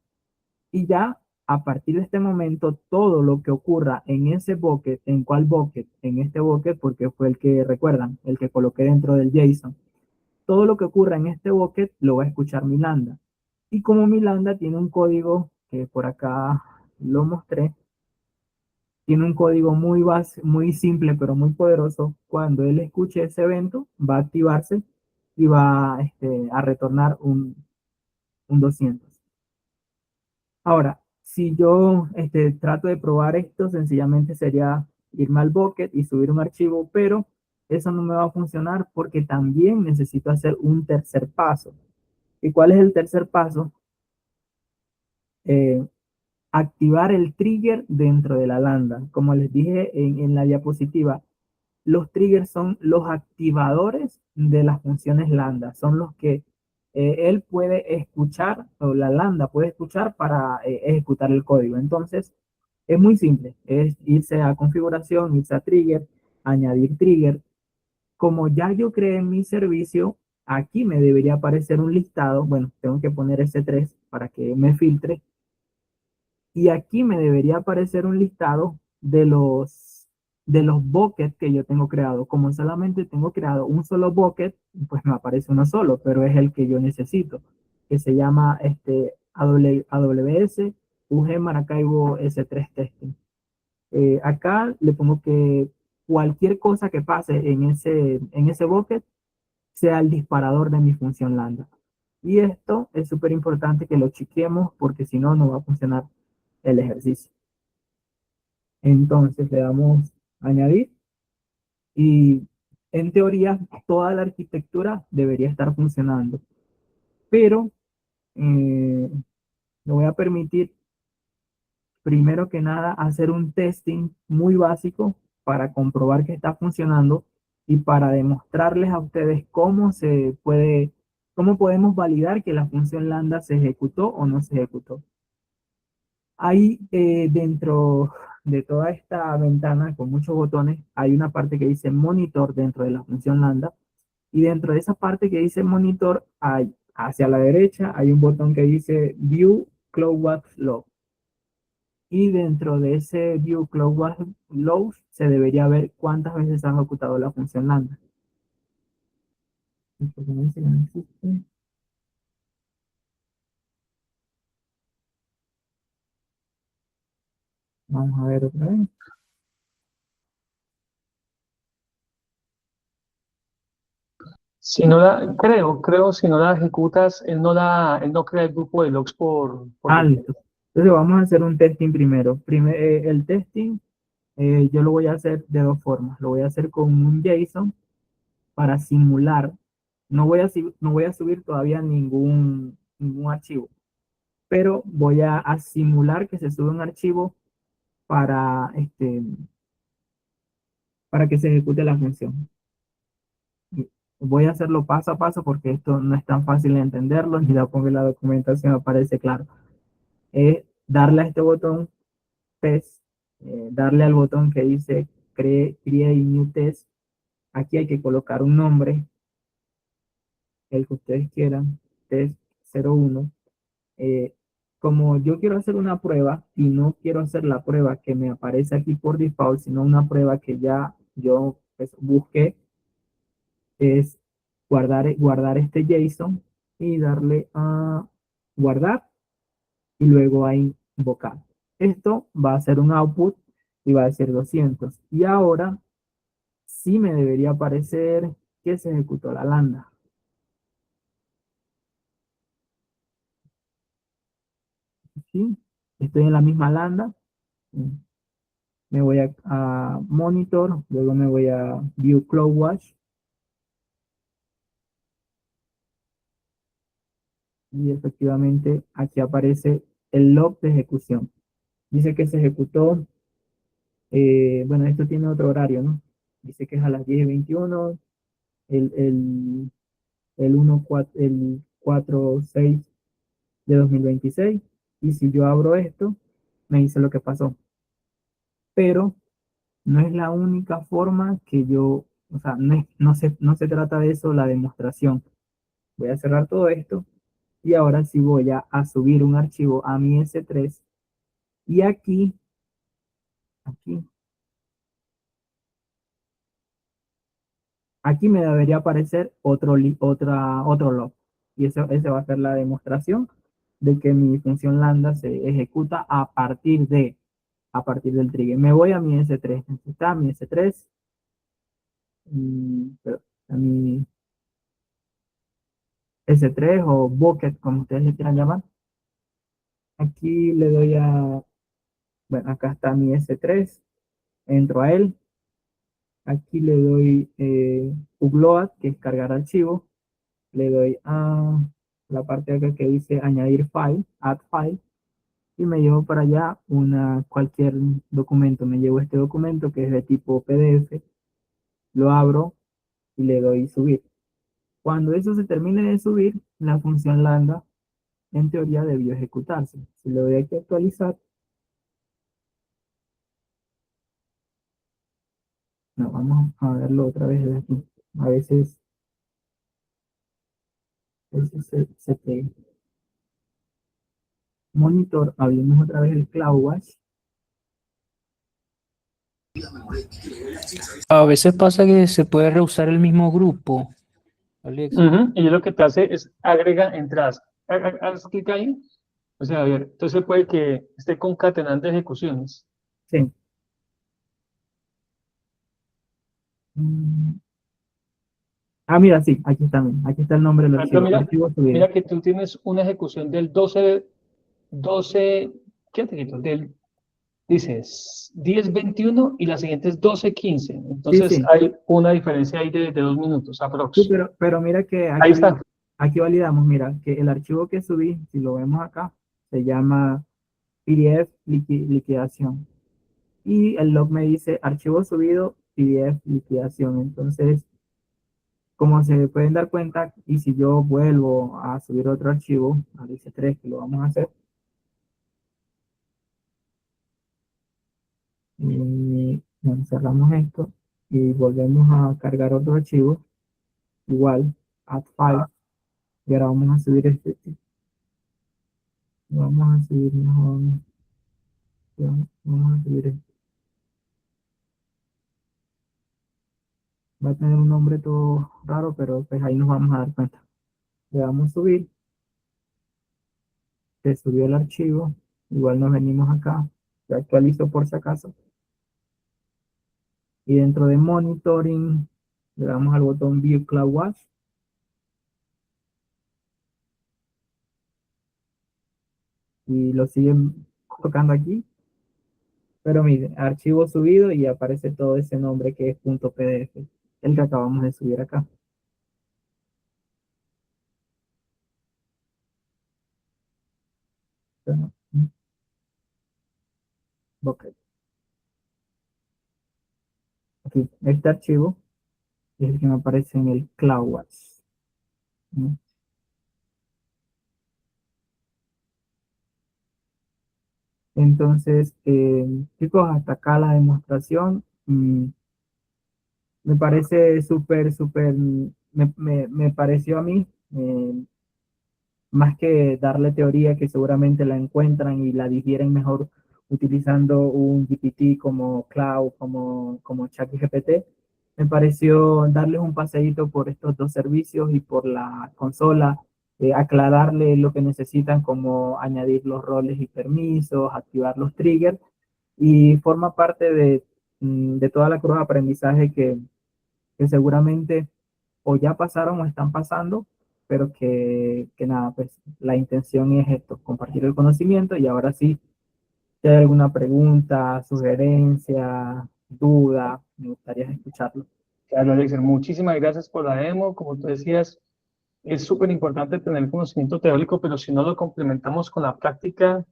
Y ya a partir de este momento, todo lo que ocurra en ese bucket, ¿en cuál bucket? En este bucket, porque fue el que, recuerdan, el que coloqué dentro del JSON. Todo lo que ocurra en este bucket lo va a escuchar mi lambda. Y como mi lambda tiene un código que por acá lo mostré, tiene un código muy simple, pero muy poderoso. Cuando él escuche ese evento, va a activarse y va a retornar un 200. Ahora, si yo trato de probar esto, sencillamente sería irme al bucket y subir un archivo, pero eso no me va a funcionar porque también necesito hacer un tercer paso. ¿Y cuál es el tercer paso? Eh, Activar el trigger dentro de la lambda. Como les dije en la diapositiva, los triggers son los activadores de las funciones lambda, son los que él puede escuchar, o la lambda puede escuchar para ejecutar el código. Entonces, es muy simple, es irse a configuración, irse a trigger, añadir trigger. Como ya yo creé mi servicio, aquí me debería aparecer un listado, bueno, tengo que poner S3 para que me filtre, y aquí me debería aparecer un listado de los buckets que yo tengo creado. Como solamente tengo creado un solo bucket, pues me aparece uno solo, pero es el que yo necesito, que se llama AWS UG Maracaibo S3 Testing. Acá le pongo que cualquier cosa que pase en ese bucket sea el disparador de mi función lambda. Y esto es súper importante que lo chequemos porque si no, no va a funcionar el ejercicio. Entonces le damos añadir y en teoría toda la arquitectura debería estar funcionando, pero me voy a permitir primero que nada hacer un testing muy básico para comprobar que está funcionando y para demostrarles a ustedes cómo se puede ¿Cómo podemos validar que la función lambda se ejecutó o no se ejecutó? Ahí dentro de toda esta ventana con muchos botones, hay una parte que dice monitor dentro de la función lambda. Y dentro de esa parte que dice monitor, hay, hacia la derecha hay un botón que dice View CloudWatch Log. Y dentro de ese View CloudWatch Log se debería ver cuántas veces ha ejecutado la función lambda. Vamos a ver otra vez. Si no la, creo, si no la ejecutas, él no crea el grupo de logs por Ah, defecto. listo. Entonces vamos a hacer un testing primero. El testing yo lo voy a hacer de dos formas. Lo voy a hacer con un JSON para simular. No voy a subir todavía ningún archivo, pero voy a simular que se sube un archivo para, para que se ejecute la función. Voy a hacerlo paso a paso porque esto no es tan fácil de entenderlo, ni tampoco en la documentación aparece claro. Es darle a este botón test, darle al botón que dice Create New Test. Aquí hay que colocar un nombre, el que ustedes quieran, test 01. Eh, Como yo quiero hacer una prueba y no quiero hacer la prueba que me aparece aquí por default, sino una prueba que ya yo pues, busqué, es guardar este JSON y darle a guardar y luego a invocar. Esto va a ser un output y va a ser 200. Y ahora sí me debería aparecer que se ejecutó la lambda. ¿Sí? Estoy en la misma lambda. Me voy a monitor, luego me voy a view CloudWatch y efectivamente aquí aparece el log de ejecución. Dice que se ejecutó, bueno, esto tiene otro horario, ¿no? Dice que es a las 10:21, el, el, el 4/6 de 2026. Y si yo abro esto, me dice lo que pasó. Pero no es la única forma que yo, o sea, no se trata de eso la demostración. Voy a cerrar todo esto y ahora sí voy a subir un archivo a mi S3 y aquí, aquí me debería aparecer otro log. Y ese va a ser la demostración de que mi función lambda se ejecuta a partir del trigger. Me voy a mi S3. Aquí está mi S3, a mi S3 o bucket, como ustedes le quieran llamar. Aquí le doy bueno, acá está mi S3, entro a él. Aquí le doy upload, que es cargar archivo. Le doy a la parte de acá que dice añadir file, add file, y me llevo para allá cualquier documento. Me llevo este documento que es de tipo PDF, lo abro y le doy subir. Cuando eso se termine de subir, la función lambda en teoría debió ejecutarse. Si le doy aquí a actualizar, no, vamos a verlo otra vez desde aquí. A veces se pega. Monitor, abrimos otra vez el CloudWatch. A veces pasa que se puede reusar el mismo grupo, Alex. Y lo que te hace es agrega entradas. Haz clic ahí. O sea, a ver, entonces puede que esté concatenando ejecuciones. Sí. Mm. Ah, mira, sí, aquí está, aquí está el nombre del Por ejemplo, archivo, archivo subido. mira que tú tienes una ejecución del 12, ¿qué te quito? Dices 10:21 y la siguiente es 12:15. Sí, Entonces sí, hay una diferencia ahí de 2 minutos, sí, aprox. pero mira que Ahí está. aquí validamos, mira, que el archivo que subí, si lo vemos acá, se llama PDF liquidación. Y el log me dice archivo subido, PDF liquidación. Entonces, Como se pueden dar cuenta, y si yo vuelvo a subir otro archivo, al IC3, que lo vamos a hacer, y bueno, cerramos esto y volvemos a cargar otro archivo, igual, add file, y ahora vamos a subir este, vamos a subir mejor, vamos a subir este. Va a tener un nombre todo raro, pero pues ahí nos vamos a dar cuenta. Le damos subir, se subió el archivo, igual nos venimos acá, se actualizo por si acaso, y dentro de monitoring le damos al botón View CloudWatch, y lo siguen tocando aquí, pero miren, archivo subido y aparece todo ese nombre que es .pdf, el que acabamos de subir acá. Ok, aquí, este archivo es el que me aparece en el CloudWatch, ¿no? Entonces, chicos, hasta acá la demostración. Me parece súper, me pareció a mí, más que darle teoría que seguramente la encuentran y la digieren mejor utilizando un GPT como Cloud, como ChatGPT, me pareció darles un paseíto por estos dos servicios y por la consola, aclararle lo que necesitan, como añadir los roles y permisos, activar los triggers, y forma parte de toda la curva de aprendizaje que seguramente o ya pasaron o están pasando, pero que nada, pues la intención es esto, compartir el conocimiento. Y ahora sí, si hay alguna pregunta, sugerencia, duda, me gustaría escucharlo. Claro, Alexer, muchísimas gracias por la demo. Como tú decías, es súper importante tener conocimiento teórico, pero si no lo complementamos con la práctica,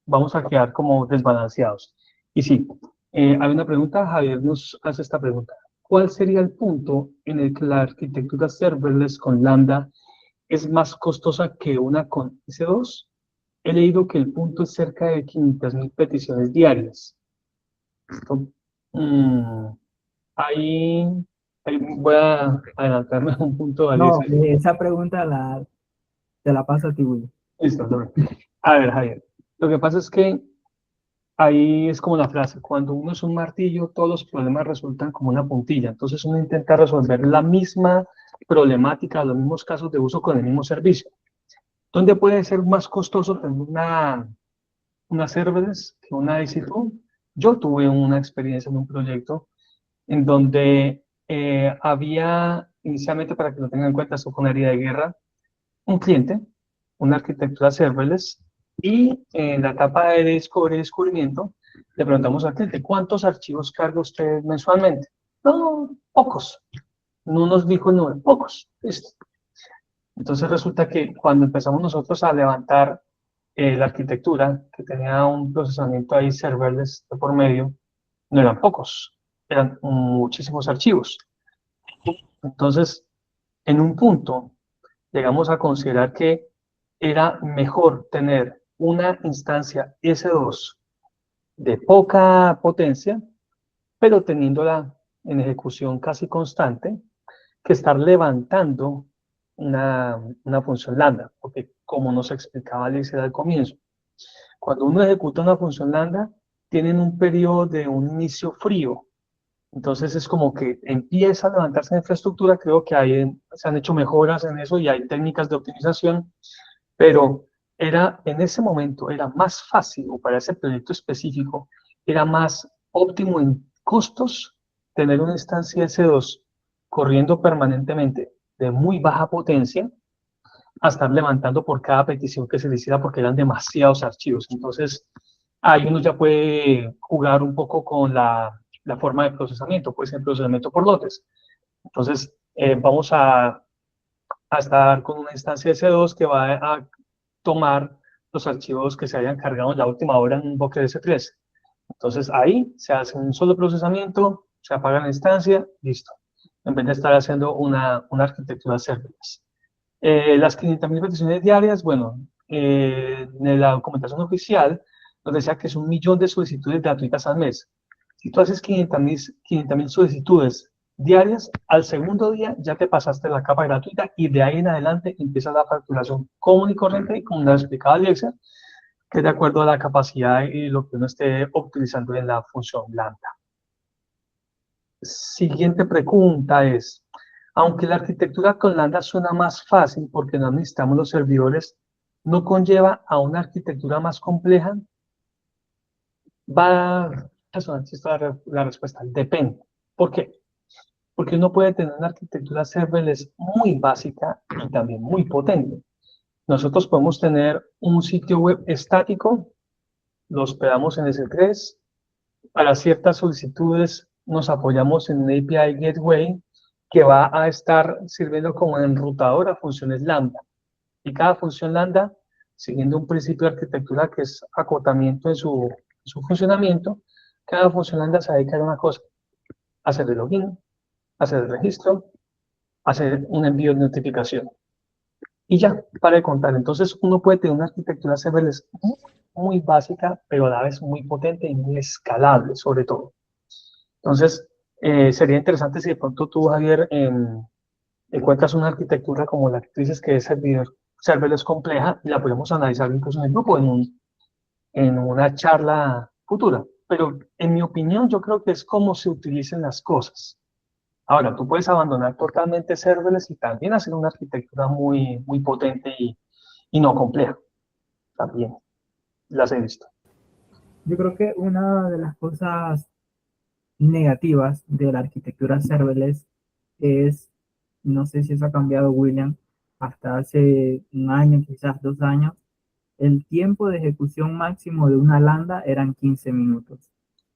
vamos a quedar como desbalanceados. Y sí, hay una pregunta, Javier nos hace esta pregunta. ¿Cuál sería el punto en el que la arquitectura serverless con Lambda es más costosa que una con S2? He leído que el punto es cerca de 500.000 peticiones diarias. Esto, mm, ahí, ahí voy a adelantarme a un punto, No, Alicia. esa pregunta te la paso a ti, Willy. Listo, dobra. A ver, Javier, lo que pasa es que ahí es como la frase, cuando uno es un martillo, todos los problemas resultan como una puntilla. Entonces uno intenta resolver la misma problemática, los mismos casos de uso con el mismo servicio. ¿Dónde puede ser más costoso tener una serverless que una EC2? Yo tuve una experiencia en un proyecto en donde había, inicialmente, para que lo tengan en cuenta, esto fue una herida de guerra, un cliente, una arquitectura serverless, y en la etapa de descubrimiento, le preguntamos al cliente, ¿cuántos archivos carga usted mensualmente? No, pocos. No nos dijo el número, pocos. Listo. Entonces resulta que cuando empezamos nosotros a levantar la arquitectura, que tenía un procesamiento ahí serverless de por medio, no eran pocos, eran muchísimos archivos. Entonces, en un punto, llegamos a considerar que era mejor tener una instancia S2 de poca potencia, pero teniéndola en ejecución casi constante, que estar levantando una función lambda, porque como nos explicaba Alicia al comienzo, cuando uno ejecuta una función lambda, tienen un periodo de un inicio frío. Entonces es como que empieza a levantarse la infraestructura, creo que se han hecho mejoras en eso y hay técnicas de optimización, pero en ese momento era más fácil, o para ese proyecto específico, era más óptimo en costos tener una instancia S2 corriendo permanentemente de muy baja potencia a estar levantando por cada petición que se le hiciera porque eran demasiados archivos. Entonces, ahí uno ya puede jugar un poco con la forma de procesamiento, por ejemplo, procesamiento por lotes. Entonces, vamos a estar con una instancia S2 que va a tomar los archivos que se hayan cargado en la última hora en un bucket S3. Entonces, ahí se hace un solo procesamiento, se apaga la instancia, listo. en vez de estar haciendo una arquitectura serverless. Las 500.000 peticiones diarias, bueno, en la documentación oficial nos decía que es 1.000.000 de solicitudes gratuitas al mes. Si tú haces 500.000 solicitudes diarias, al segundo día ya te pasaste la capa gratuita y de ahí en adelante empieza la facturación común y corriente, y como nos explicaba Alexa, que es de acuerdo a la capacidad y lo que uno esté utilizando en la función Lambda. Siguiente pregunta es, aunque la arquitectura con Lambda suena más fácil porque no necesitamos los servidores, ¿no conlleva a una arquitectura más compleja? Esta es la respuesta, depende. ¿Por qué? Porque uno puede tener una arquitectura serverless muy básica y también muy potente. Nosotros podemos tener un sitio web estático, lo hospedamos en S3, para ciertas solicitudes nos apoyamos en un API Gateway que va a estar sirviendo como enrutador a funciones Lambda. Y cada función Lambda, siguiendo un principio de arquitectura que es acotamiento en su funcionamiento, cada función Lambda se dedica a una cosa: hacer el login, hacer el registro, hacer un envío de notificación. Y ya, para de contar. Entonces, uno puede tener una arquitectura serverless muy básica, pero a la vez muy potente y muy escalable, sobre todo. Entonces, sería interesante si de pronto tú, Javier, encuentras una arquitectura como la que tú dices que es serverless compleja, y la podemos analizar incluso en el grupo, en una charla futura. Pero en mi opinión, yo creo que es como se utilicen las cosas. Ahora, tú puedes abandonar totalmente serverless y también hacer una arquitectura muy, muy potente y no compleja. También las he visto. Yo creo que una de las cosas negativas de la arquitectura serverless es, no sé si eso ha cambiado, William, hasta hace un año, quizás 2 años, el tiempo de ejecución máximo de una lambda eran 15 minutos.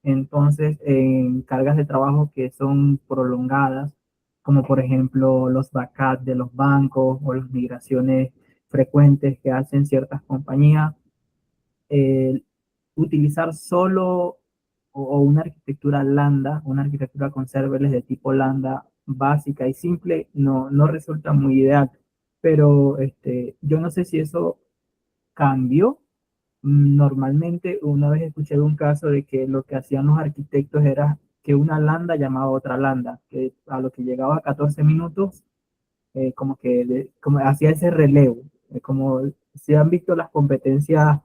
Entonces, en cargas de trabajo que son prolongadas, como por ejemplo los backups de los bancos o las migraciones frecuentes que hacen ciertas compañías, eh, utilizar solo o una arquitectura lambda, una arquitectura con serverless de tipo lambda básica y simple, no resulta muy ideal. Pero yo no sé si eso cambió. Normalmente, una vez escuché de un caso de que lo que hacían los arquitectos era que una lambda llamaba a otra lambda, que a lo que llegaba a 14 minutos, como hacía ese relevo, como si han visto las competencias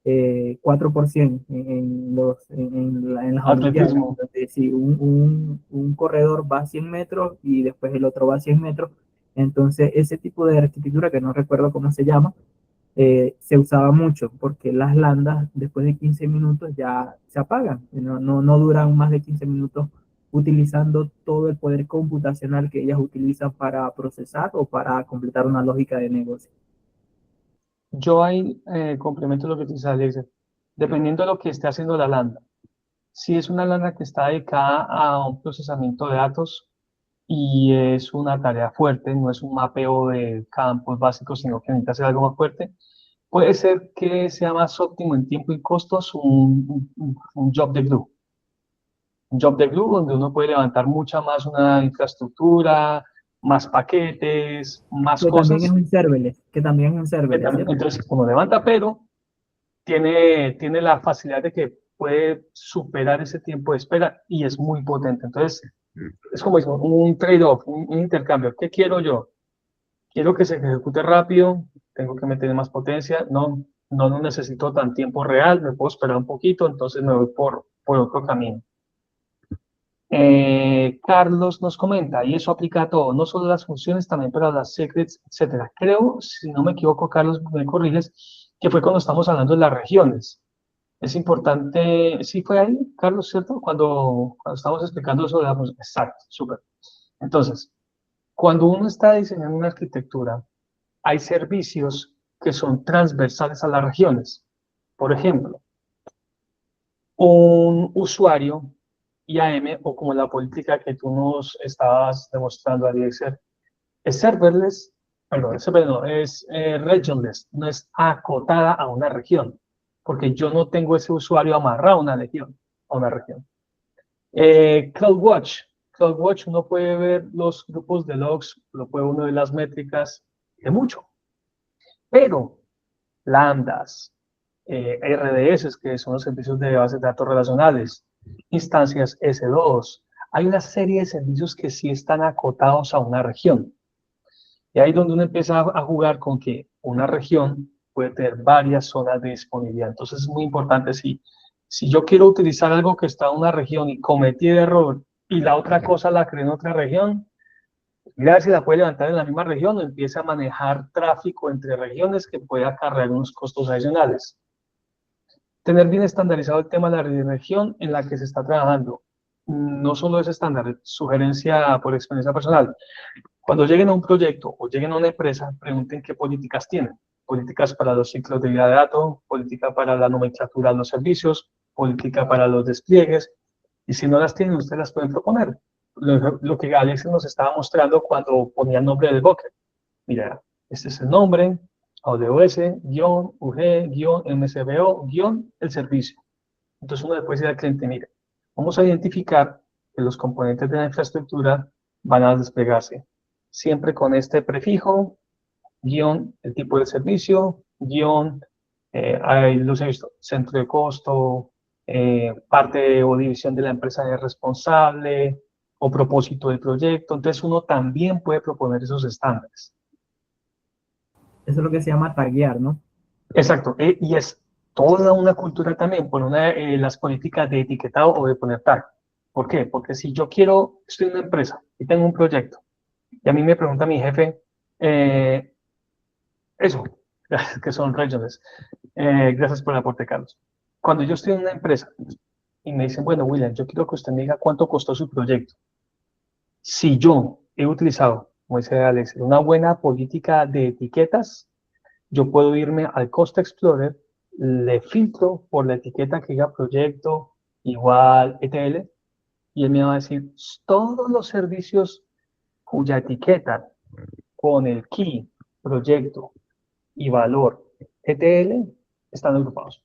4% en las Olimpiadas, Atletismo. donde si un corredor va a 100 metros y después el otro va a 100 metros, entonces ese tipo de arquitectura, que no recuerdo cómo se llama, se usaba mucho porque las landas después de 15 minutos ya se apagan, no duran más de 15 minutos utilizando todo el poder computacional que ellas utilizan para procesar o para completar una lógica de negocio. Yo ahí complemento lo que dice Alex, dependiendo de lo que esté haciendo la lambda. Si es una lambda que está dedicada a un procesamiento de datos y es una tarea fuerte, no es un mapeo de campos básicos, sino que necesita hacer algo más fuerte, puede ser que sea más óptimo en tiempo y costos un job de glue. Un job de glue donde uno puede levantar mucha más una infraestructura, más paquetes, más Que también es cosas. un serverless, que también es un serverless, ¿cierto? Entonces, como levanta, pero tiene la facilidad de que puede superar ese tiempo de espera y es muy potente. Entonces, es como un trade-off, un intercambio. ¿Qué quiero yo? Quiero que se ejecute rápido, tengo que meter más potencia, no necesito tan tiempo real, me puedo esperar un poquito, entonces me voy por otro camino. Carlos nos comenta, y eso aplica a todo, no solo a las funciones, también para las secrets, etcétera. Creo, si no me equivoco, Carlos, me corriges, que fue cuando estamos hablando de las regiones. Es importante, sí fue ahí, Carlos, ¿cierto? Cuando estamos explicando sobre la función. Exacto, súper. Entonces, cuando uno está diseñando una arquitectura, hay servicios que son transversales a las regiones. Por ejemplo, un usuario IAM, o como la política que tú nos estabas demostrando, Alexer, es serverless, perdón, no, es regionless, no es acotada a una región, porque yo no tengo ese usuario amarrado a una región. CloudWatch. CloudWatch uno puede ver los grupos de logs, lo puede uno ver las métricas de mucho. Pero lambdas, RDS, que son los servicios de bases de datos relacionales, instancias S2, hay una serie de servicios que sí están acotados a una región. Y ahí es donde uno empieza a jugar con que una región puede tener varias zonas de disponibilidad. Entonces es muy importante, si yo quiero utilizar algo que está en una región y cometí el error y la otra cosa la creé en otra región, mira si la puede levantar en la misma región o empieza a manejar tráfico entre regiones que puede acarrear unos costos adicionales. Tener bien estandarizado el tema de la región en la que se está trabajando. No solo es estándar, sugerencia por experiencia personal. Cuando lleguen a un proyecto o lleguen a una empresa, pregunten qué políticas tienen. Políticas para los ciclos de vida de datos, política para la nomenclatura de los servicios, política para los despliegues. Y si no las tienen, ustedes las pueden proponer. Lo que Alex nos estaba mostrando cuando ponía el nombre del bucket. Mira, este es el nombre, AWS, UG, MSBO, el servicio. Entonces uno le puede decir al cliente, mira, vamos a identificar que los componentes de la infraestructura van a desplegarse siempre con este prefijo, guión, el tipo de servicio, guión, ahí los he visto, centro de costo, parte o división de la empresa de responsable o propósito del proyecto. Entonces uno también puede proponer esos estándares. Eso es lo que se llama taguear, ¿no? Exacto, y es toda una cultura también, por las políticas de etiquetado o de poner tag. ¿Por qué? Porque si yo estoy en una empresa y tengo un proyecto, y a mí me pregunta mi jefe, eso, que son regiones. Gracias por el aporte, Carlos. Cuando yo estoy en una empresa y me dicen, bueno, William, yo quiero que usted me diga cuánto costó su proyecto. Si yo he utilizado, como dice Alex, una buena política de etiquetas, yo puedo irme al Cost Explorer, le filtro por la etiqueta que diga proyecto igual ETL, y él me va a decir todos los servicios cuya etiqueta con el key, proyecto y valor ETL están agrupados.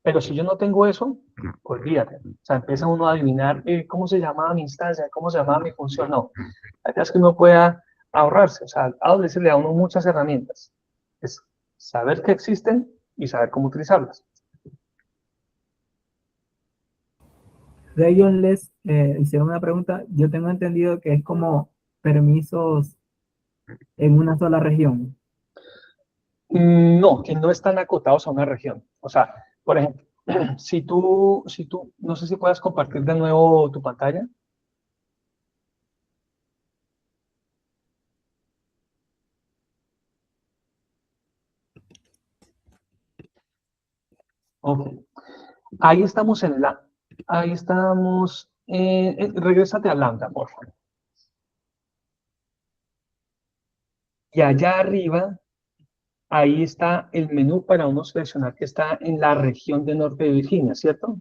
Pero si yo no tengo eso, olvídate. O sea, empieza uno a adivinar cómo se llamaba mi instancia, cómo se llamaba mi función. No, la idea es que uno pueda ahorrarse. O sea, a AWS le da a uno muchas herramientas. Es saber que existen y saber cómo utilizarlas. Regionless, hicieron una pregunta. Yo tengo entendido que es como permisos en una sola región. No, que no están acotados a una región. O sea, por ejemplo, si tú, no sé si puedas compartir de nuevo tu pantalla. Ok. Ahí estamos ahí estamos, regrésate a Lambda, por favor. Y allá arriba, ahí está el menú para uno seleccionar que está en la región de Norte de Virginia, ¿cierto?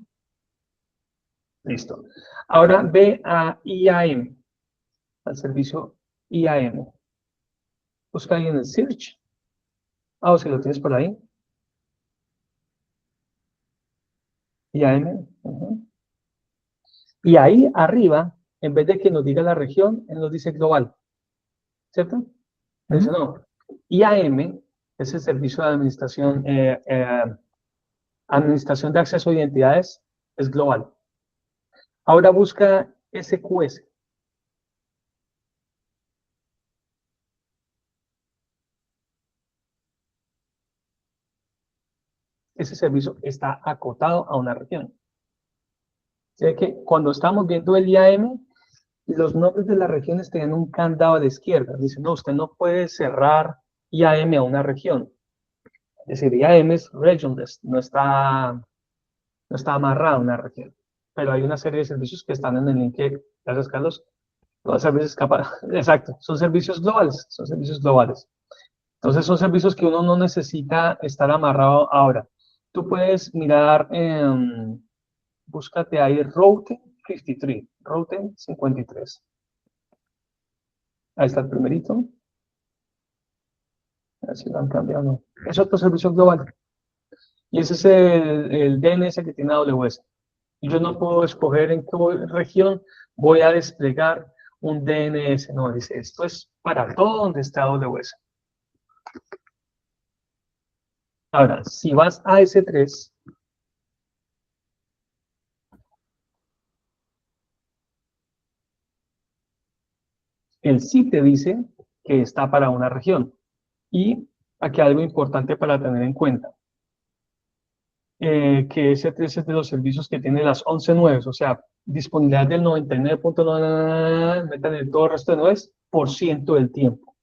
Listo. Ahora ve a IAM, al servicio IAM. Busca ahí en el search. O si lo tienes por ahí. IAM. Y ahí arriba, en vez de que nos diga la región, él nos dice global, ¿cierto? Dice, no, IAM es el servicio de administración de acceso a identidades, es global. Ahora busca SQS. Ese servicio está acotado a una región. Sé que cuando estamos viendo el IAM, los nombres de las regiones tienen un candado a la izquierda. Dicen, no, usted no puede cerrar IAM a una región. Es decir, IAM es regionless, no está amarrado a una región. Pero hay una serie de servicios que están en el link que, gracias Carlos, los servicios exacto, son servicios globales, son servicios globales. Entonces son servicios que uno no necesita estar amarrado ahora. Tú puedes mirar, búscate ahí Route 53, Route 53. Ahí está el primerito. A ver si lo han cambiado o no. Es otro servicio global. Y ese es el DNS que tiene AWS. Y yo no puedo escoger en qué región, voy a desplegar un DNS. No, dice, esto es para todo donde está AWS. Ahora, si vas a S3, él sí te dice que está para una región. Y aquí algo importante para tener en cuenta, que S3 es de los servicios que tiene las 11 nueves, o sea, disponibilidad del 99.9, metan el todo el resto de nueves, por ciento del tiempo.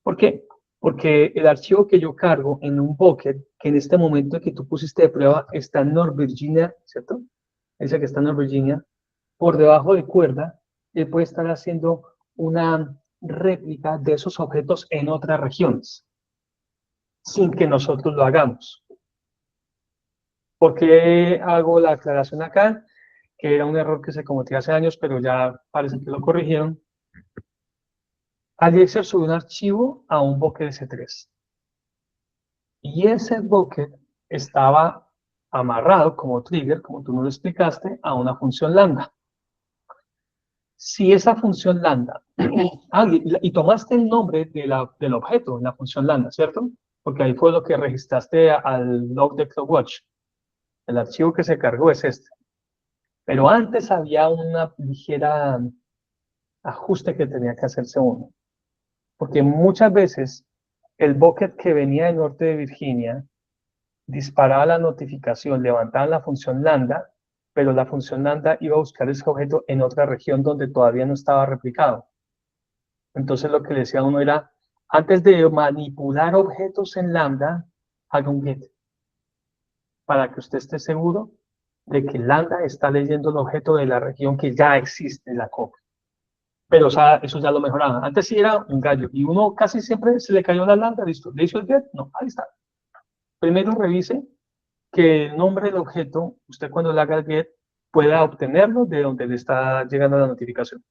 ¿Por qué? Porque el archivo que yo cargo en un bucket, que en este momento que tú pusiste de prueba está en North Virginia, ¿cierto? Ese que está en North Virginia, por debajo de cuerda, él puede estar haciendo una réplica de esos objetos en otras regiones, sin que nosotros lo hagamos. ¿Por qué hago la aclaración acá? Que era un error que se cometió hace años, pero ya parece que lo corrigieron. Elixir subió un archivo a un bucket S3. Y ese bucket estaba amarrado como trigger, como tú nos lo explicaste, a una función lambda. Si esa función lambda, y tomaste el nombre del objeto en la función lambda, ¿cierto? Porque ahí fue lo que registraste al log de CloudWatch. El archivo que se cargó es este. Pero antes había una ligera ajuste que tenía que hacerse uno. Porque muchas veces el bucket que venía del norte de Virginia disparaba la notificación, levantaba la función lambda, pero la función lambda iba a buscar ese objeto en otra región donde todavía no estaba replicado. Entonces lo que le decía a uno era, antes de manipular objetos en lambda, haga un get, para que usted esté seguro de que lambda está leyendo el objeto de la región que ya existe, la copia. Pero o sea, eso ya lo mejoraban. Antes sí era un gallo, y uno casi siempre se le cayó la lambda, listo, ¿le hizo el get? No, ahí está. Primero revise que el nombre del objeto, usted cuando le haga el get, pueda obtenerlo de donde le está llegando la notificación.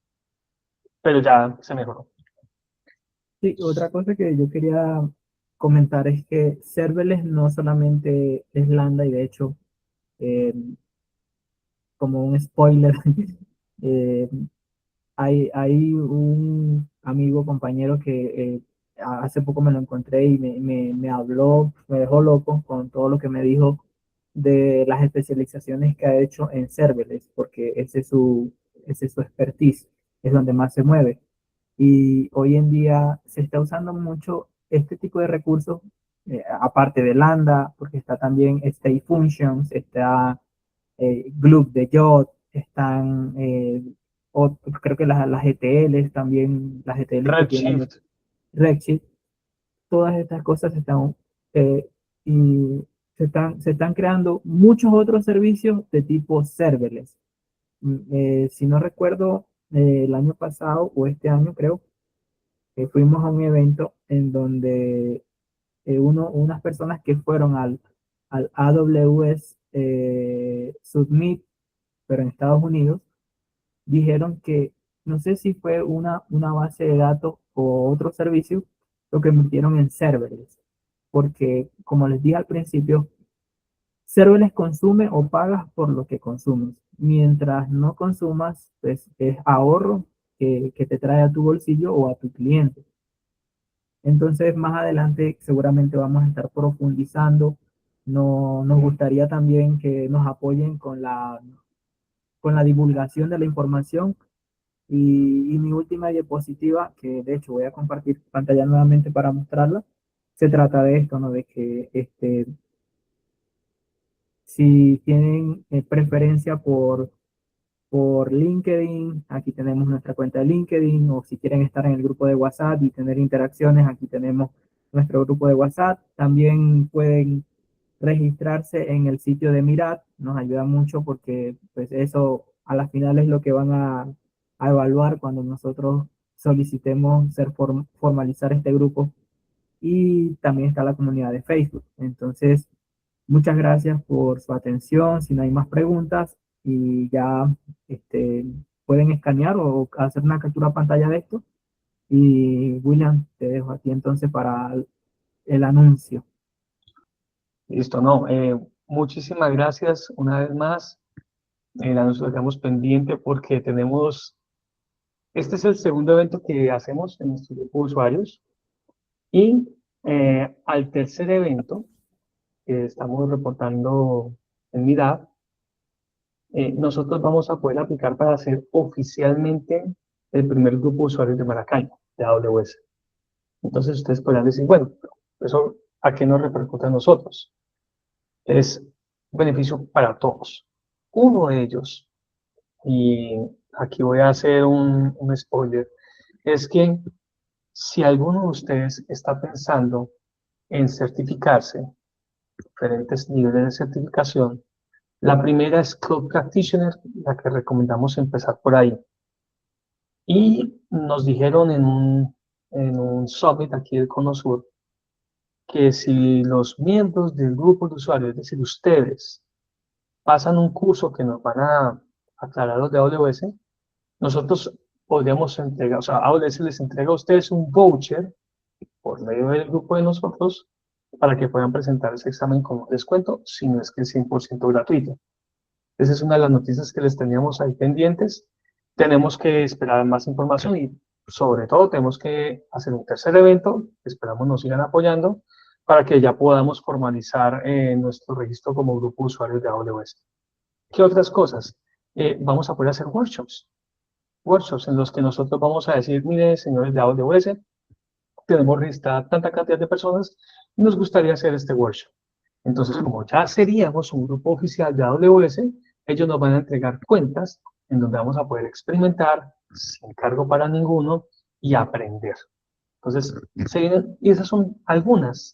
Pero ya se mejoró. Sí, otra cosa que yo quería comentar es que serverless no solamente es lambda y de hecho, eh, como un spoiler, eh, hay un amigo, compañero que hace poco me lo encontré y me habló, me dejó loco con todo lo que me dijo de las especializaciones que ha hecho en serverless, porque ese es su expertise, es donde más se mueve. Y hoy en día se está usando mucho este tipo de recursos, aparte de Lambda, porque está también State Functions, está Glue de Jot, están, creo que las ETLs también, las ETLs que tienen Redshift. Redshift, todas estas cosas están, y se están creando muchos otros servicios de tipo serverless. Si no recuerdo, el año pasado o este año creo, fuimos a un evento en donde unas personas que fueron al AWS Summit, pero en Estados Unidos, dijeron que no sé si fue una base de datos o otro servicio lo que metieron en serverless, porque como les dije al principio, serverless consume o pagas por lo que consumes. Mientras no consumas, pues es ahorro que te trae a tu bolsillo o a tu cliente. Entonces, más adelante seguramente vamos a estar profundizando. No, nos gustaría también que nos apoyen con la divulgación de la información. Y mi última diapositiva, que de hecho voy a compartir pantalla nuevamente para mostrarla, se trata de esto, ¿no? De que si tienen preferencia por LinkedIn, aquí tenemos nuestra cuenta de LinkedIn, o si quieren estar en el grupo de WhatsApp y tener interacciones, aquí tenemos nuestro grupo de WhatsApp. También pueden registrarse en el sitio de Mirat, nos ayuda mucho porque pues eso a la final es lo que van a evaluar cuando nosotros solicitemos formalizar este grupo. Y también está la comunidad de Facebook. Entonces, muchas gracias por su atención. Si no hay más preguntas, y ya este, pueden escanear o hacer una captura de pantalla de esto. Y William, te dejo aquí entonces para el anuncio. Listo, no. Muchísimas gracias una vez más. Nos lo dejamos pendiente porque este es el segundo evento que hacemos en nuestro grupo de usuarios y al tercer evento que estamos reportando en Meetup, nosotros vamos a poder aplicar para ser oficialmente el primer grupo de usuarios de Maracaibo, de AWS. Entonces ustedes podrán decir, bueno, ¿eso a qué nos repercute a nosotros? Es un beneficio para todos. Uno de ellos, y aquí voy a hacer un spoiler, es que si alguno de ustedes está pensando en certificarse, diferentes niveles de certificación, la primera es Cloud Practitioner, la que recomendamos empezar por ahí. Y nos dijeron en un summit aquí del Cono Sur que si los miembros del grupo de usuarios, es decir, ustedes, pasan un curso que nos van a aclarar los de AWS, nosotros podríamos entregar, o sea, AWS les entrega a ustedes un voucher por medio del grupo de nosotros para que puedan presentar ese examen con un descuento, si no es que es 100% gratuito. Esa es una de las noticias que les teníamos ahí pendientes. Tenemos que esperar más información y sobre todo tenemos que hacer un tercer evento, esperamos nos sigan apoyando para que ya podamos formalizar nuestro registro como grupo de usuarios de AWS. ¿Qué otras cosas? Vamos a poder hacer workshops en los que nosotros vamos a decir, mire, señores de AWS, tenemos registrada tanta cantidad de personas y nos gustaría hacer este workshop. Entonces, como ya seríamos un grupo oficial de AWS, ellos nos van a entregar cuentas en donde vamos a poder experimentar sin cargo para ninguno y aprender. Entonces, y esas son algunas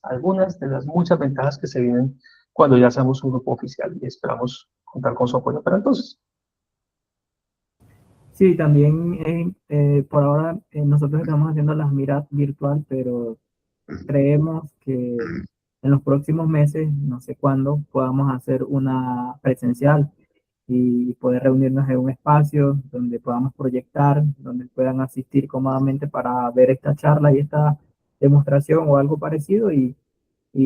de las muchas ventajas que se vienen cuando ya seamos un grupo oficial y esperamos contar con su apoyo para entonces. Sí, también por ahora nosotros estamos haciendo las miras virtual, pero creemos que en los próximos meses, no sé cuándo, podamos hacer una presencial y poder reunirnos en un espacio donde podamos proyectar, donde puedan asistir cómodamente para ver esta charla y esta demostración o algo parecido y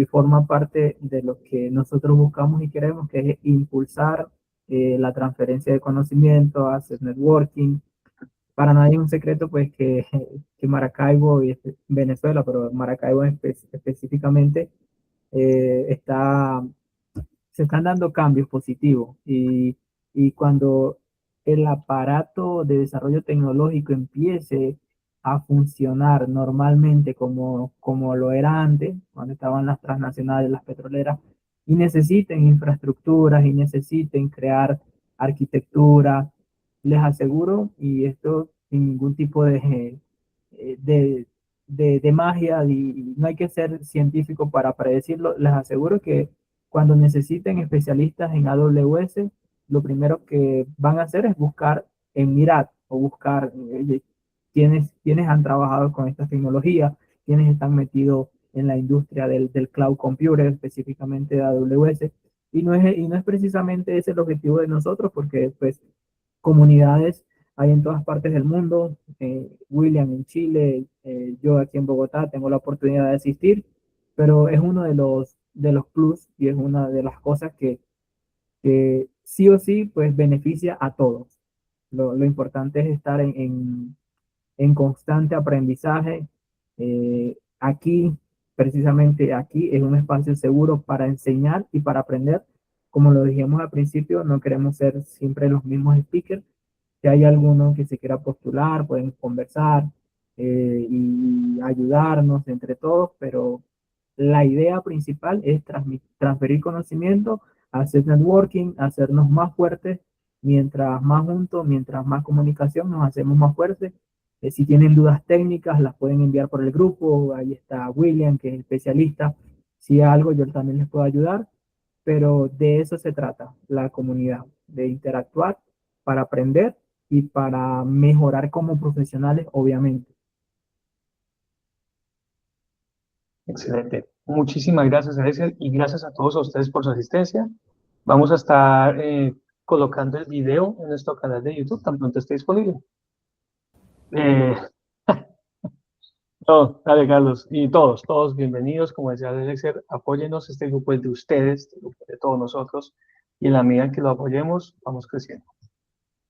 forma parte de lo que nosotros buscamos y queremos, que es impulsar la transferencia de conocimiento, hacer networking. Para nadie es un secreto pues que Maracaibo y Venezuela, pero Maracaibo específicamente está se están dando cambios positivos y cuando el aparato de desarrollo tecnológico empiece a funcionar normalmente como lo era antes, cuando estaban las transnacionales, las petroleras, y necesiten infraestructuras y necesiten crear arquitectura, les aseguro, y esto sin ningún tipo de, de magia, y no hay que ser científico para predecirlo, les aseguro que cuando necesiten especialistas en AWS, lo primero que van a hacer es buscar en Mirat o buscar quienes han trabajado con estas tecnologías, quienes están metidos en la industria del cloud computer, específicamente de AWS. Y no es precisamente ese el objetivo de nosotros, porque pues comunidades hay en todas partes del mundo. William en Chile, yo aquí en Bogotá tengo la oportunidad de asistir, pero es uno de los plus y es una de las cosas que sí o sí pues beneficia a todos. Lo importante es estar en constante aprendizaje. Aquí, precisamente aquí, es un espacio seguro para enseñar y para aprender. Como lo dijimos al principio, no queremos ser siempre los mismos speakers. Si hay alguno que se quiera postular, pueden conversar y ayudarnos entre todos, pero la idea principal es transferir conocimiento, hacer networking, hacernos más fuertes. Mientras más juntos, mientras más comunicación, nos hacemos más fuertes. Si tienen dudas técnicas, las pueden enviar por el grupo. Ahí está William, que es especialista. Si hay algo, yo también les puedo ayudar. Pero de eso se trata la comunidad, de interactuar para aprender y para mejorar como profesionales, obviamente. Excelente. Muchísimas gracias, Alexia, y gracias a todos ustedes por su asistencia. Vamos a estar colocando el video en nuestro canal de YouTube tan pronto esté disponible. Eh, no, dale, Carlos. Y todos bienvenidos. Como decía Alexia, apóyenos. Este grupo es de ustedes, este grupo es de todos nosotros. y en la medida en que lo apoyemos, vamos creciendo.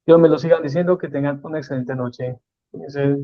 Dios me lo sigan diciendo, que tengan una excelente noche. Cuídense.